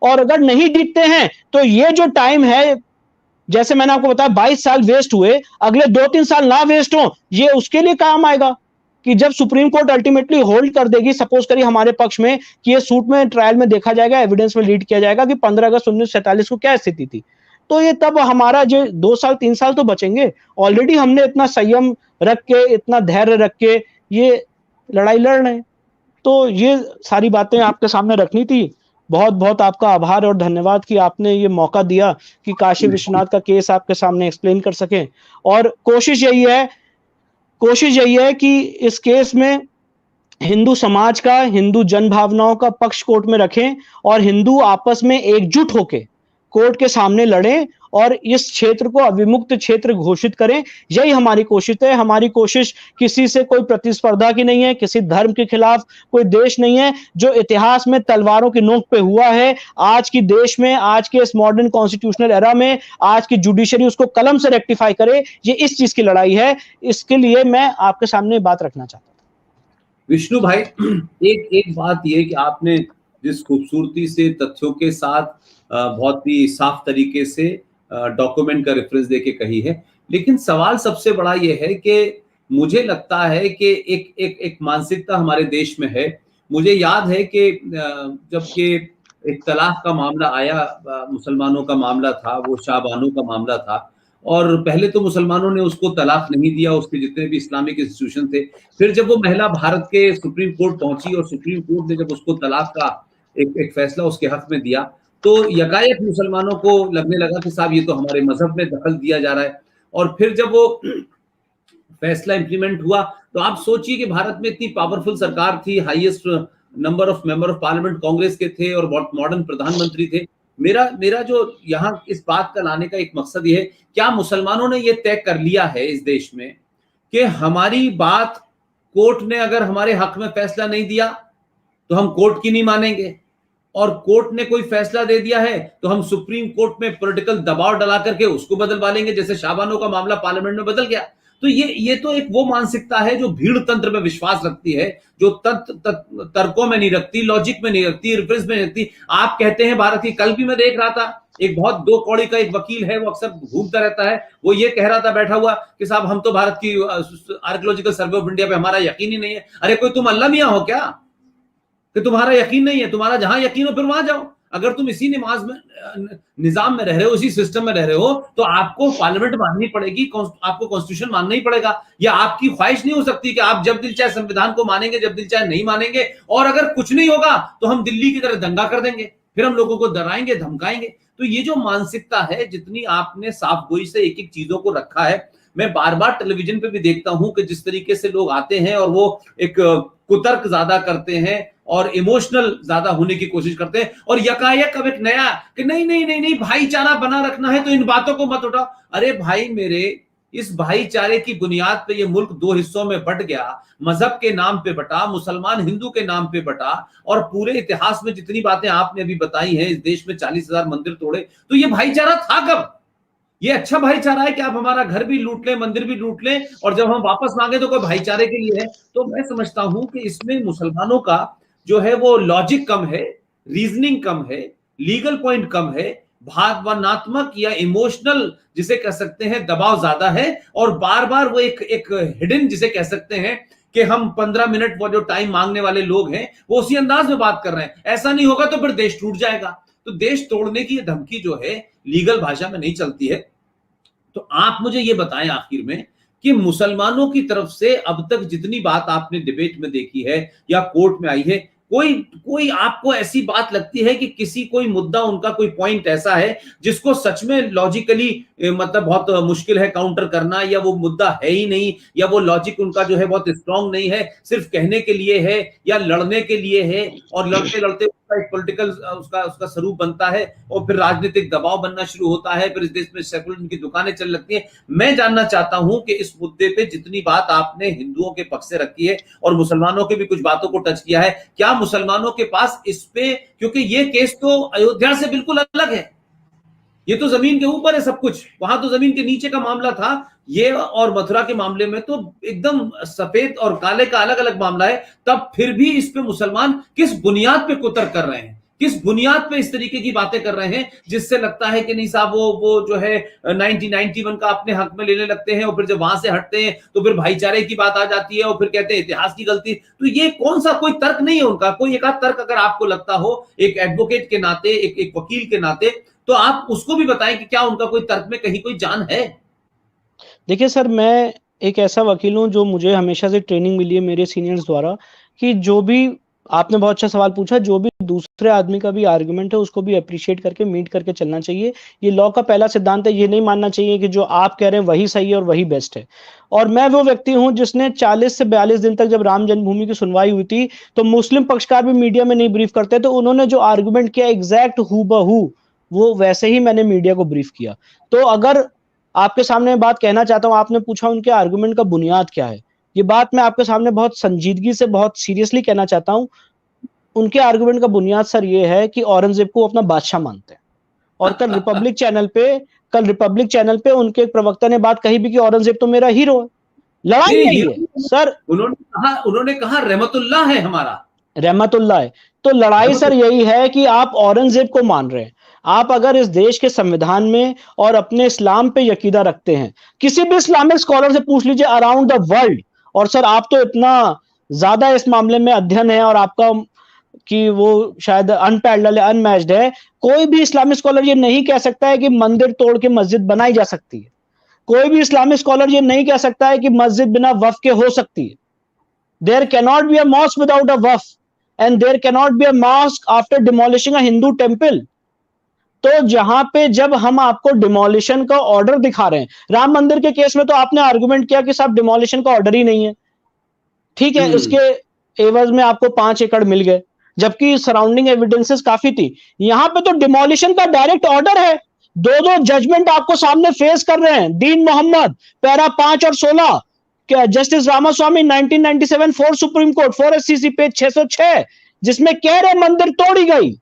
S3: और अगर नहीं जीतते हैं तो ये जो टाइम है, जैसे मैंने आपको बताया 22 साल वेस्ट हुए, अगले 2-3 साल ना वेस्ट हो, ये उसके लिए काम आएगा कि जब सुप्रीम कोर्ट अल्टीमेटली होल्ड कर देगी, सपोज करिए हमारे पक्ष में, कि ये सूट में ट्रायल में देखा जाएगा, एविडेंस में लीड किया जाएगा कि 15 अगस्त 1947 को क्या स्थिति थी, तो ये तब हमारा जो 2 साल 3 साल तो बचेंगे। ऑलरेडी हमने इतना संयम रख के, इतना धैर्य रख के ये लड़ाई लड़ रहे हैं। तो ये सारी बातें आपके सामने रखनी थी। बहुत बहुत आपका आभार और धन्यवाद कि आपने ये मौका दिया कि काशी विश्वनाथ का केस आपके सामने एक्सप्लेन कर सकें। और कोशिश यही है कि इस केस में हिंदू समाज का, हिंदू जन भावनाओं का पक्ष कोर्ट में रखें और हिंदू आपस में एकजुट होकर कोर्ट के सामने लड़ें और इस क्षेत्र को अविमुक्त क्षेत्र घोषित करें। यही हमारी कोशिश है। हमारी कोशिश किसी से कोई प्रतिस्पर्धा की नहीं है, किसी धर्म के खिलाफ कोई देश नहीं है। जो इतिहास में तलवारों की नोक पे हुआ है, आज की देश में, आज के इस मॉडर्न कॉन्स्टिट्यूशनल एरा में, आज की जुडिशरी उसको कलम से रेक्टिफाई करे, ये इस चीज की लड़ाई है। इसके लिए मैं आपके सामने बात रखना चाहता हूं।
S1: विष्णु भाई, एक बात यह कि आपने जिस खूबसूरती से तथ्यों के साथ बहुत ही साफ तरीके से डॉक्यूमेंट का रेफरेंस देके कही है, लेकिन सवाल सबसे बड़ा यह है कि मुझे लगता है कि एक मानसिकता हमारे देश में है। मुझे याद है कि जबकि एक तलाक का मामला आया, मुसलमानों का मामला था, वो शाहबानो का मामला था, और पहले तो मुसलमानों ने उसको तलाक नहीं दिया, उसके जितने भी इस्लामिक इंस्टीट्यूशन थे। फिर जब वो महिला भारत के सुप्रीम कोर्ट पहुंची और सुप्रीम कोर्ट ने जब उसको तलाक का एक फैसला उसके हक में दिया, तो यकायक मुसलमानों को लगने लगा कि साहब ये तो हमारे मजहब में दखल दिया जा रहा है। और फिर जब वो फैसला इंप्लीमेंट हुआ, तो आप सोचिए कि भारत में इतनी पावरफुल सरकार थी, highest number of member of parliament Congress के थे और बहुत मॉडर्न प्रधानमंत्री थे। मेरा जो यहाँ इस बात का लाने का एक मकसद ये है, क्या मुसलमानों ने ये तय कर लिया है इस देश में कि हमारी बात कोर्ट ने अगर हमारे हक में फैसला नहीं दिया तो हम कोर्ट की नहीं मानेंगे, और कोर्ट ने कोई फैसला दे दिया है तो हम सुप्रीम कोर्ट में पॉलिटिकल दबाव डाला करके उसको बदलवा लेंगे, जैसे शाहबानो का मामला पार्लियामेंट में बदल गया। तो ये तो एक वो मानसिकता है जो भीड़ तंत्र में विश्वास रखती है, जो तर्कों में नहीं रखती, लॉजिक में नहीं रखती, रेफरेंस में नहीं रखती। आप कहते हैं भारत की, कल भी मैं देख रहा था एक बहुत दो कौड़ी का एक वकील है, वो अक्सर घूमता रहता है, वो ये कह रहा था बैठा हुआ कि साहब हम तो भारत की आर्कियोलॉजिकल सर्वे ऑफ इंडिया पे हमारा यकीन ही नहीं है। अरे कोई तुम अल्लाह मियां हो क्या कि तुम्हारा यकीन नहीं है? तुम्हारा जहां यकीन हो फिर वहां जाओ। अगर तुम इसी निजाम में रह रहे हो, उसी सिस्टम में रह रहे हो, तो आपको पार्लियामेंट माननी पड़ेगी, आपको कॉन्स्टिट्यूशन मानना ही पड़ेगा। या आपकी ख्वाहिश नहीं हो सकती कि आप जब दिल चाहे संविधान को मानेंगे, जब दिल चाहे नहीं मानेंगे, और अगर कुछ नहीं होगा तो हम दिल्ली की तरह दंगा कर देंगे, फिर हम लोगों को डराएंगे, धमकाएंगे। तो ये जो मानसिकता है, जितनी आपने साफ गोई से एक एक चीजों को रखा है, मैं बार बार टेलीविजन पे भी देखता हूं कि जिस तरीके से लोग आते हैं और वो एक कुतर्क ज्यादा करते हैं और इमोशनल ज्यादा होने की कोशिश करते हैं, और यकायक अब एक नया कि नहीं नहीं नहीं नहीं भाईचारा बना रखना है तो इन बातों को मत उठाओ। अरे भाई मेरे, इस भाईचारे की बुनियाद पे ये मुल्क दो हिस्सों में बंट गया, मजहब के नाम पे बटा, मुसलमान हिंदू के नाम पे बटा, और पूरे इतिहास में जितनी बातें आपने अभी बताई हैं, इस देश में 40,000 मंदिर तोड़े, तो ये भाईचारा था कब? ये अच्छा भाईचारा है कि आप हमारा घर भी लूट लें, मंदिर भी लूट लें, और जब हम वापस मांगे तो कोई भाईचारे के लिए है। तो मैं समझता हूं कि इसमें मुसलमानों का जो है वो लॉजिक कम है, रीजनिंग कम है, लीगल पॉइंट कम है, भावनात्मक या इमोशनल जिसे कह सकते हैं दबाव ज्यादा है, और बार बार वो एक हिडन जिसे कह सकते हैं कि हम 15 मिनट वो जो टाइम मांगने वाले लोग हैं वो उसी अंदाज में बात कर रहे हैं। ऐसा नहीं होगा तो फिर देश टूट जाएगा। तो देश तोड़ने की धमकी जो है लीगल भाषा में नहीं चलती है। तो आप मुझे ये बताएं आखिर में कि मुसलमानों की तरफ से अब तक जितनी बात आपने डिबेट में देखी है या कोर्ट में आई है, कोई आपको ऐसी बात लगती है कि किसी कोई मुद्दा, उनका कोई पॉइंट ऐसा है जिसको सच में लॉजिकली मतलब बहुत मुश्किल है काउंटर करना, या वो मुद्दा है ही नहीं, या वो लॉजिक उनका जो है बहुत स्ट्रांग नहीं है, सिर्फ कहने के लिए है या लड़ने के लिए है, और लड़ते लड़ते उसका एक पॉलिटिकल उसका उसका स्वरूप बनता है और फिर राजनीतिक दबाव बनना शुरू होता है, फिर इस देश में सेकुलरिज्म की दुकानें चल लगती हैं। मैं जानना चाहता हूं कि इस मुद्दे पे जितनी बात आपने हिंदुओं के पक्ष से रखी है और मुसलमानों के भी कुछ बातों को टच किया है, क्या मुसलमानों के पास इस पे, क्योंकि ये केस तो अयोध्या से बिल्कुल अलग है, ये तो जमीन के ऊपर है सब कुछ, वहां तो जमीन के नीचे का मामला था, ये और मथुरा के मामले में तो एकदम सफेद और काले का अलग अलग मामला है। तब फिर भी इस पे मुसलमान किस बुनियाद पे कुतर्क कर रहे हैं, किस बुनियाद पे इस तरीके की बातें कर रहे हैं जिससे लगता है कि नहीं साहब वो जो है 1991 का अपने हक में लेने लगते हैं और फिर जब वहां से हटते हैं तो फिर भाईचारे की बात आ जाती है और फिर कहते हैं इतिहास की गलती। तो ये कौन सा कोई तर्क नहीं है उनका, कोई एक आध तर्क अगर आपको लगता हो एक एडवोकेट के नाते, एक वकील के नाते, तो आप उसको भी बताएं कि क्या उनका कोई तर्क में कहीं कोई जान है।
S3: देखिए सर, मैं एक ऐसा वकील हूं जो मुझे हमेशा से ट्रेनिंग मिली है मेरे सीनियर्स द्वारा कि जो भी आपने बहुत अच्छा सवाल पूछा, जो भी दूसरे आदमी का भी आर्गुमेंट है उसको भी अप्रिशिएट करके मीट करके चलना चाहिए। ये लॉ का पहला सिद्धांत है, ये नहीं मानना चाहिए कि जो आप कह रहे हैं वही सही है और वही बेस्ट है। और मैं वो व्यक्ति हूं जिसने 40 से 42 दिन तक जब राम जन्मभूमि की सुनवाई हुई थी तो मुस्लिम पक्षकार भी मीडिया में नहीं ब्रीफ करते, तो उन्होंने जो आर्गुमेंट किया एग्जैक्ट हूबहू वो वैसे ही मैंने मीडिया को ब्रीफ किया। तो अगर आपके सामने बात कहना चाहता हूं, आपने पूछा उनके आर्गुमेंट का बुनियाद क्या है, ये बात मैं आपके सामने बहुत संजीदगी से बहुत सीरियसली कहना चाहता हूं। उनके आर्गुमेंट का बुनियाद सर ये है कि औरंगजेब को अपना बादशाह मानते हैं। और कल रिपब्लिक चैनल पे उनके एक प्रवक्ता ने बात कही भी कि औरंगजेब तो मेरा हीरो है। लड़ाई यही है सर,
S1: उन्होंने कहा रहमतुल्लाह है हमारा,
S3: रहमतुल्लाह है। तो लड़ाई सर यही है कि आप औरंगजेब को मान रहे हैं। आप अगर इस देश के संविधान में और अपने इस्लाम पे यकीदा रखते हैं, किसी भी इस्लामिक स्कॉलर से पूछ लीजिए अराउंड द वर्ल्ड, और सर आप तो इतना ज्यादा इस मामले में अध्ययन है और आपका कि वो शायद अनपैरेलल्ड है, अनमैच्ड है, कोई भी इस्लामिक स्कॉलर ये नहीं कह सकता है कि मंदिर तोड़ के मस्जिद बनाई जा सकती है। कोई भी इस्लामिक स्कॉलर ये नहीं कह सकता है कि मस्जिद बिना वफ के हो सकती है। There cannot be a mosque without a waqf and there cannot be a mosque after demolishing a Hindu temple. तो जहां पे जब हम आपको डिमोलिशन का ऑर्डर दिखा रहे हैं, राम मंदिर के केस में तो आपने आर्गुमेंट किया कि साहब डिमोलिशन का ऑर्डर ही नहीं है, ठीक है, इसके एवज में आपको 5 एकड़ मिल गए, जबकि सराउंडिंग एविडेंसेस काफी थी। यहां पे तो डिमोलिशन का डायरेक्ट ऑर्डर है, दो जजमेंट आपको सामने फेस कर रहे हैं। दीन मोहम्मद पैरा 5 और 16, justice Ramaswamy 1997 four supreme court 4SCC page 606, जिसमें कह रहे मंदिर तोड़ी गई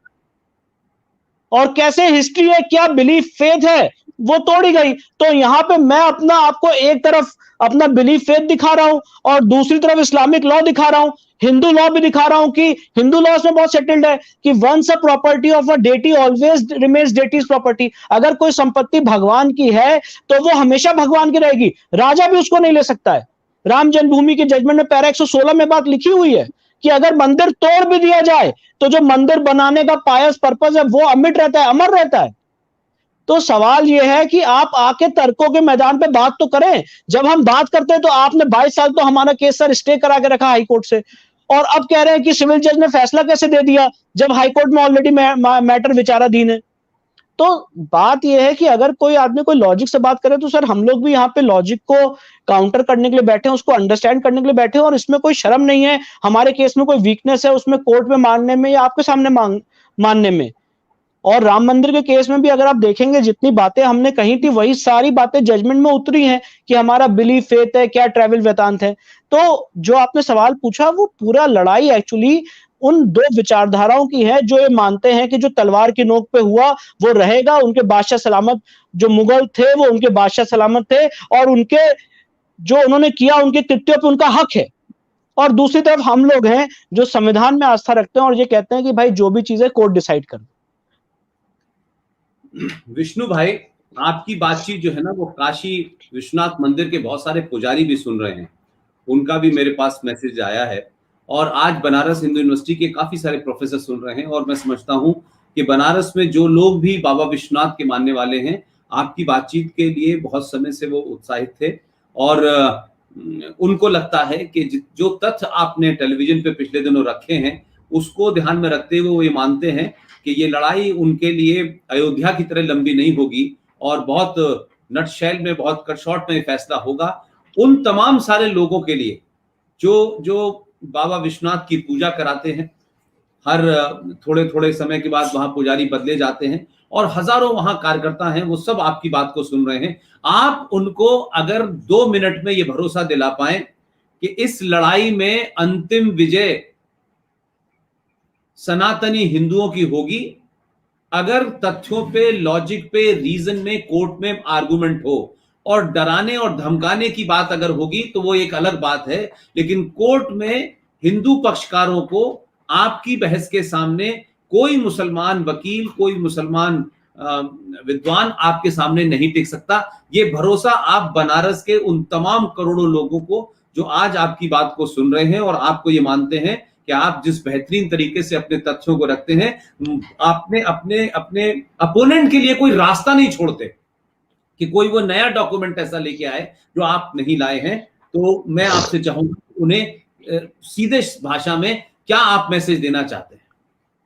S3: और कैसे हिस्ट्री है, क्या बिलीफ फेथ है, वो तोड़ी गई। तो यहां पे मैं अपना आपको एक तरफ अपना बिलीफ फेथ दिखा रहा हूं और दूसरी तरफ इस्लामिक लॉ दिखा रहा हूं, हिंदू लॉ भी दिखा रहा हूं कि हिंदू लॉ में बहुत सेटल्ड है कि once a property of a deity always remains deity's property. अगर कोई संपत्ति भगवान की है तो वो हमेशा भगवान की रहेगी, राजा भी उसको नहीं ले सकता है। राम जन्मभूमि के जजमेंट में पैरा 116 में बात लिखी हुई है कि अगर मंदिर तोड़ भी दिया जाए तो जो मंदिर बनाने का पायस पर्पस है वो अमिट रहता है, अमर रहता है। तो सवाल यह है कि आप आके तर्कों के मैदान पे बात तो करें। जब हम बात करते हैं तो आपने 22 साल तो हमारा केस सर स्टे करा के रखा हाईकोर्ट से, और अब कह रहे हैं कि सिविल जज ने फैसला कैसे दे दिया जब हाईकोर्ट में ऑलरेडी मैटर विचाराधीन है। तो बात यह है कि अगर कोई आदमी कोई लॉजिक से बात करे तो सर हम लोग भी यहाँ पे लॉजिक को काउंटर करने के लिए बैठे हैं, उसको अंडरस्टैंड करने के लिए बैठे हैं, और इसमें कोई शर्म नहीं है। हमारे केस में कोई वीकनेस है उसमें कोर्ट में मानने में या आपके सामने मानने में। और राम मंदिर के केस में भी अगर आप देखेंगे जितनी बातें हमने कही थी वही सारी बातें जजमेंट में उतरी हैं कि हमारा बिलीफ फेथ है, क्या ट्रैवल वेदांत है। तो जो आपने सवाल पूछा वो पूरा लड़ाई एक्चुअली उन दो विचारधाराओं की है जो ये मानते हैं कि जो तलवार की नोक पे हुआ वो रहेगा, उनके बादशाह सलामत, जो मुगल थे वो उनके बादशाह सलामत थे और उनके जो उन्होंने किया उनके कृत्यों पे उनका हक है। और दूसरी तरफ हम लोग हैं जो संविधान में आस्था रखते हैं और ये कहते हैं कि भाई जो भी चीजें कोर्ट डिसाइड कर।
S1: विष्णु भाई, आपकी बातचीत जो है ना वो काशी विश्वनाथ मंदिर के बहुत सारे पुजारी भी सुन रहे हैं, उनका भी मेरे पास मैसेज आया है, और आज बनारस हिंदू यूनिवर्सिटी के काफी सारे प्रोफेसर सुन रहे हैं। और मैं समझता हूं कि बनारस में जो लोग भी बाबा विश्वनाथ के मानने वाले हैं, आपकी बातचीत के लिए बहुत समय से वो उत्साहित थे और उनको लगता है कि जो तथ्य आपने टेलीविजन पे पिछले दिनों रखे हैं उसको ध्यान में रखते हुए वो ये मानते हैं कि ये लड़ाई उनके लिए अयोध्या की तरह लंबी नहीं होगी और बहुत नटशेल में, बहुत कट शॉर्ट में फैसला होगा। उन तमाम सारे लोगों के लिए जो बाबा विश्वनाथ की पूजा कराते हैं, हर थोड़े थोड़े समय के बाद वहां पुजारी बदले जाते हैं और हजारों वहां कार्यकर्ता हैं, वो सब आपकी बात को सुन रहे हैं। आप उनको अगर 2 मिनट में ये भरोसा दिला पाएं कि इस लड़ाई में अंतिम विजय सनातनी हिंदुओं की होगी, अगर तथ्यों पे, लॉजिक पे, रीजन में, कोर्ट में आर्गुमेंट हो, और डराने और धमकाने की बात अगर होगी तो वो एक अलग बात है, लेकिन कोर्ट में हिंदू पक्षकारों को आपकी बहस के सामने कोई मुसलमान वकील, कोई मुसलमान विद्वान आपके सामने नहीं टिक सकता। ये भरोसा आप बनारस के उन तमाम करोड़ों लोगों को जो आज आपकी बात को सुन रहे हैं और आपको ये मानते हैं कि आप जिस बेहतरीन तरीके से अपने तथ्यों को रखते हैं, आपने अपने अपने अपोनेंट के लिए कोई रास्ता नहीं छोड़ते कि कोई वो नया डॉक्यूमेंट ऐसा लेके आए जो आप नहीं लाए हैं। तो मैं आपसे चाहूंगा उन्हें सीधे भाषा में क्या आप मैसेज देना चाहते हैं?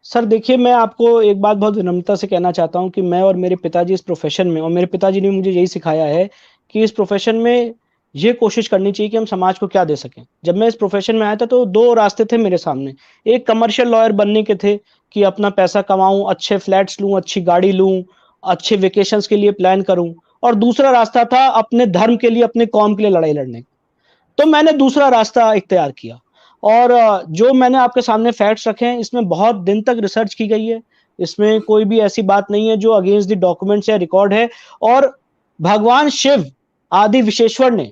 S3: सर देखिए, मैं आपको एक बात बहुत विनम्रता से कहना चाहता हूं कि मैं और मेरे पिताजी इस प्रोफेशन में, और मेरे पिताजी ने मुझे यही सिखाया है कि इस प्रोफेशन में ये कोशिश करनी चाहिए कि हम समाज को क्या दे सकें। जब मैं इस प्रोफेशन में आया था तो 2 रास्ते थे मेरे सामने। एक कमर्शियल लॉयर बनने के थे कि अपना पैसा कमाऊं, अच्छे फ्लैट्स लूं, अच्छी गाड़ी लूं, अच्छे वेकेशंस के लिए प्लान करूं, और दूसरा रास्ता था अपने धर्म के लिए, अपने कौम के लिए लड़ाई लड़ने। तो मैंने दूसरा रास्ता इख्तियार किया, और जो मैंने आपके सामने फैक्ट्स रखे हैं इसमें बहुत दिन तक रिसर्च की गई है। इसमें कोई भी ऐसी बात नहीं है जो अगेंस्ट द डॉक्यूमेंट्स या रिकॉर्ड है, और भगवान शिव आदि विशेश्वर ने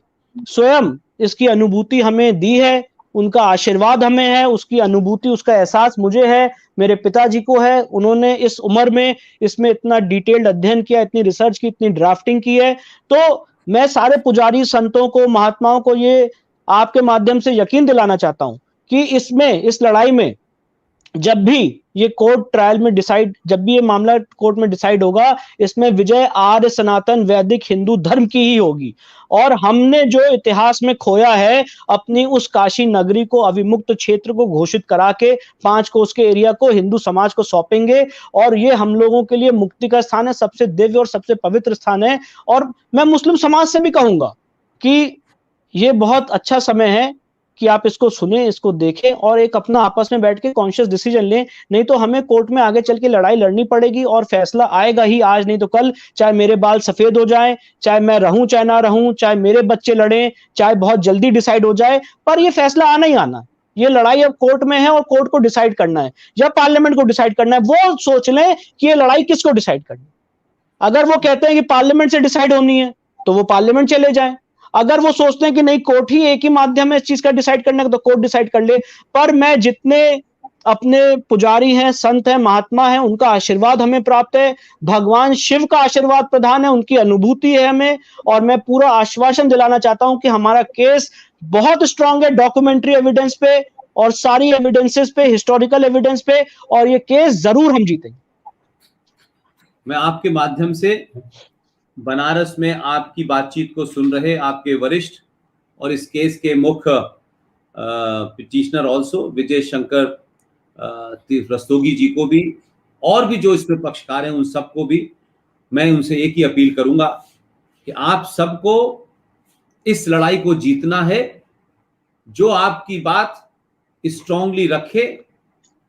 S3: स्वयं इसकी अनुभूति हमें दी है, उनका आशीर्वाद हमें है, उसकी अनुभूति, उसका एहसास मुझे है, मेरे पिताजी को है। उन्होंने इस उम्र में इसमें इतना डिटेल्ड अध्ययन किया, इतनी रिसर्च की, इतनी ड्राफ्टिंग की है। तो मैं सारे पुजारी संतों को, महात्माओं को ये आपके माध्यम से यकीन दिलाना चाहता हूं कि इसमें, इस लड़ाई में जब भी ये कोर्ट ट्रायल में डिसाइड, जब भी ये मामला कोर्ट में डिसाइड होगा, इसमें विजय आर्य सनातन वैदिक हिंदू धर्म की ही होगी। और हमने जो इतिहास में खोया है, अपनी उस काशी नगरी को, अविमुक्त क्षेत्र को घोषित करा के 5 कोस के एरिया को हिंदू समाज को सौंपेंगे, और ये हम लोगों के लिए मुक्ति का स्थान है, सबसे दिव्य और सबसे पवित्र स्थान है। और मैं मुस्लिम समाज से भी कहूंगा कि ये बहुत अच्छा समय है कि आप इसको सुने, इसको देखें, और एक अपना आपस में बैठ के कॉन्शियस डिसीजन लें। नहीं तो हमें कोर्ट में आगे चल के लड़ाई लड़नी पड़ेगी, और फैसला आएगा ही, आज नहीं तो कल। चाहे मेरे बाल सफेद हो जाएं, चाहे मैं रहूं चाहे ना रहूं, चाहे मेरे बच्चे लड़ें, चाहे बहुत जल्दी डिसाइड हो जाए, पर ये फैसला आना ही आना। ये लड़ाई अब कोर्ट में है, और कोर्ट को डिसाइड करना है या पार्लियामेंट को डिसाइड करना है। वो सोच लें कि ये लड़ाई किसको डिसाइड करनी। अगर वो कहते हैं कि पार्लियामेंट से डिसाइड होनी है तो वो पार्लियामेंट चले जाएं। अगर वो सोचते हैं कि नहीं, कोर्ट ही एक ही माध्यम है इस चीज का डिसाइड करने का, तो कोर्ट डिसाइड कर ले। पर मैं जितने अपने पुजारी हैं, संत हैं, महात्मा हैं, उनका आशीर्वाद हमें प्राप्त है, भगवान शिव का आशीर्वाद प्रधान है, उनकी अनुभूति है हमें। और मैं पूरा आश्वासन दिलाना चाहता हूं कि हमारा केस बहुत स्ट्रांग है, डॉक्यूमेंट्री एविडेंस पे और सारी एविडेंसेस पे, हिस्टोरिकल एविडेंस पे, और ये केस जरूर हम जीतेंगे।
S1: मैं आपके माध्यम से बनारस में आपकी बातचीत को सुन रहे आपके वरिष्ठ और इस केस के मुख्य पिटिशनर ऑल्सो विजय शंकर रस्तोगी जी को भी, और भी जो इसमें पक्षकार हैं, उन सबको भी मैं उनसे एक ही अपील करूंगा कि आप सबको इस लड़ाई को जीतना है। जो आपकी बात स्ट्रांगली रखे,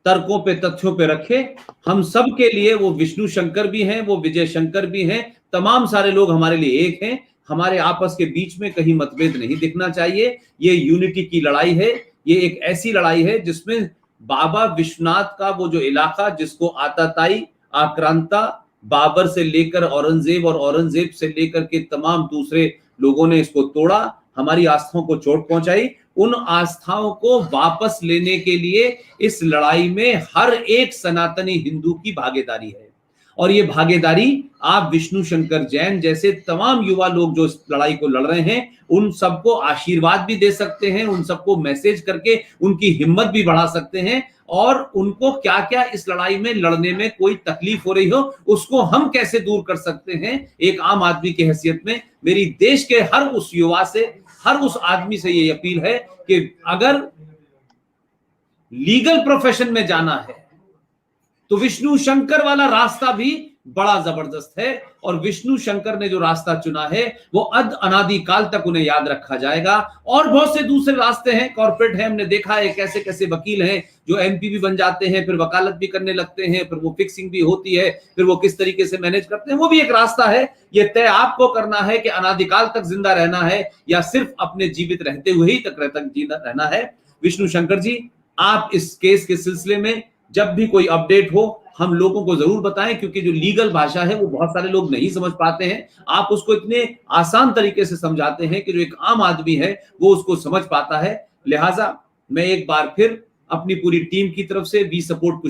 S1: तर्कों पे, तथ्यों पे रखे, हम सब के लिए वो विष्णु शंकर भी हैं, वो विजय शंकर भी हैं, तमाम सारे लोग हमारे लिए एक हैं। हमारे आपस के बीच में कहीं मतभेद नहीं दिखना चाहिए। ये यूनिटी की लड़ाई है। ये एक ऐसी लड़ाई है जिसमें बाबा विश्वनाथ का वो जो इलाका, जिसको आताताई, आक्रांता, बाबर से लेकर औरंगजेब और औरंगजेब से लेकर के तमाम दूसरे लोगों ने इसको तोड़ा, हमारी आस्थाओं को चोट पहुंचाई, उन आस्थाओं को वापस लेने के लिए इस लड़ाई में हर एक सनातनी हिंदू की भागीदारी है। और ये भागीदारी आप विष्णु शंकर जैन जैसे तमाम युवा लोग जो इस लड़ाई को लड़ रहे हैं, उन सबको आशीर्वाद भी दे सकते हैं, उन सबको मैसेज करके उनकी हिम्मत भी बढ़ा सकते हैं, और उनको क्या क्या इस लड़ाई में लड़ने में कोई तकलीफ हो रही हो उसको हम कैसे दूर कर सकते हैं। एक आम आदमी की हैसियत में मेरी देश के हर उस युवा से, हर उस आदमी से ये अपील है कि अगर लीगल प्रोफेशन में जाना है तो विष्णु शंकर वाला रास्ता भी बड़ा जबरदस्त है। और विष्णु शंकर ने जो रास्ता चुना है वो अनादि काल तक उन्हें याद रखा जाएगा। और बहुत से दूसरे रास्ते हैं, कॉर्पोरेट है, हमने देखा है कैसे कैसे वकील हैं जो एमपी भी बन जाते हैं, फिर वकालत भी करने लगते हैं, फिर वो फिक्सिंग भी होती है, फिर वो किस तरीके से मैनेज करते हैं, वो भी एक रास्ता है। ये तय आपको करना है कि अनादिकाल तक जिंदा रहना है या सिर्फ अपने जीवित रहते हुए ही तक जिंदा रहना है। विष्णु शंकर जी, आप इस केस के सिलसिले में जब भी कोई अपडेट हो हम लोगों को जरूर बताएं, क्योंकि जो लीगल भाषा है वो बहुत सारे लोग नहीं समझ पाते हैं। आप उसको इतने आसान तरीके से समझाते हैं कि जो एक आम आदमी है वो उसको समझ पाता है। लिहाजा मैं एक बार फिर अपनी पूरी टीम की तरफ से, वी सपोर्ट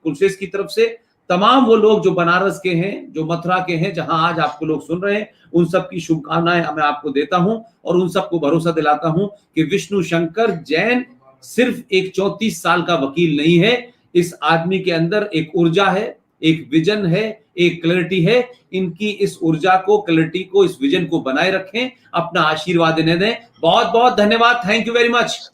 S1: कुलशेष की तरफ से, तमाम वो लोग जो बनारस के हैं, जो मथुरा के हैं, जहां आज आपको लोग सुन रहे हैं, उन सब की शुभकामनाएं मैं आपको देता हूं और उन सबको भरोसा दिलाता हूं कि विष्णु शंकर जैन सिर्फ एक 34 साल का वकील नहीं है। इस आदमी के अंदर एक ऊर्जा है, एक विजन है, एक क्लैरिटी है। इनकी इस ऊर्जा को, क्लैरिटी को, इस विजन को बनाए रखें, अपना आशीर्वाद इन्हें दें। बहुत बहुत धन्यवाद। Thank you very much.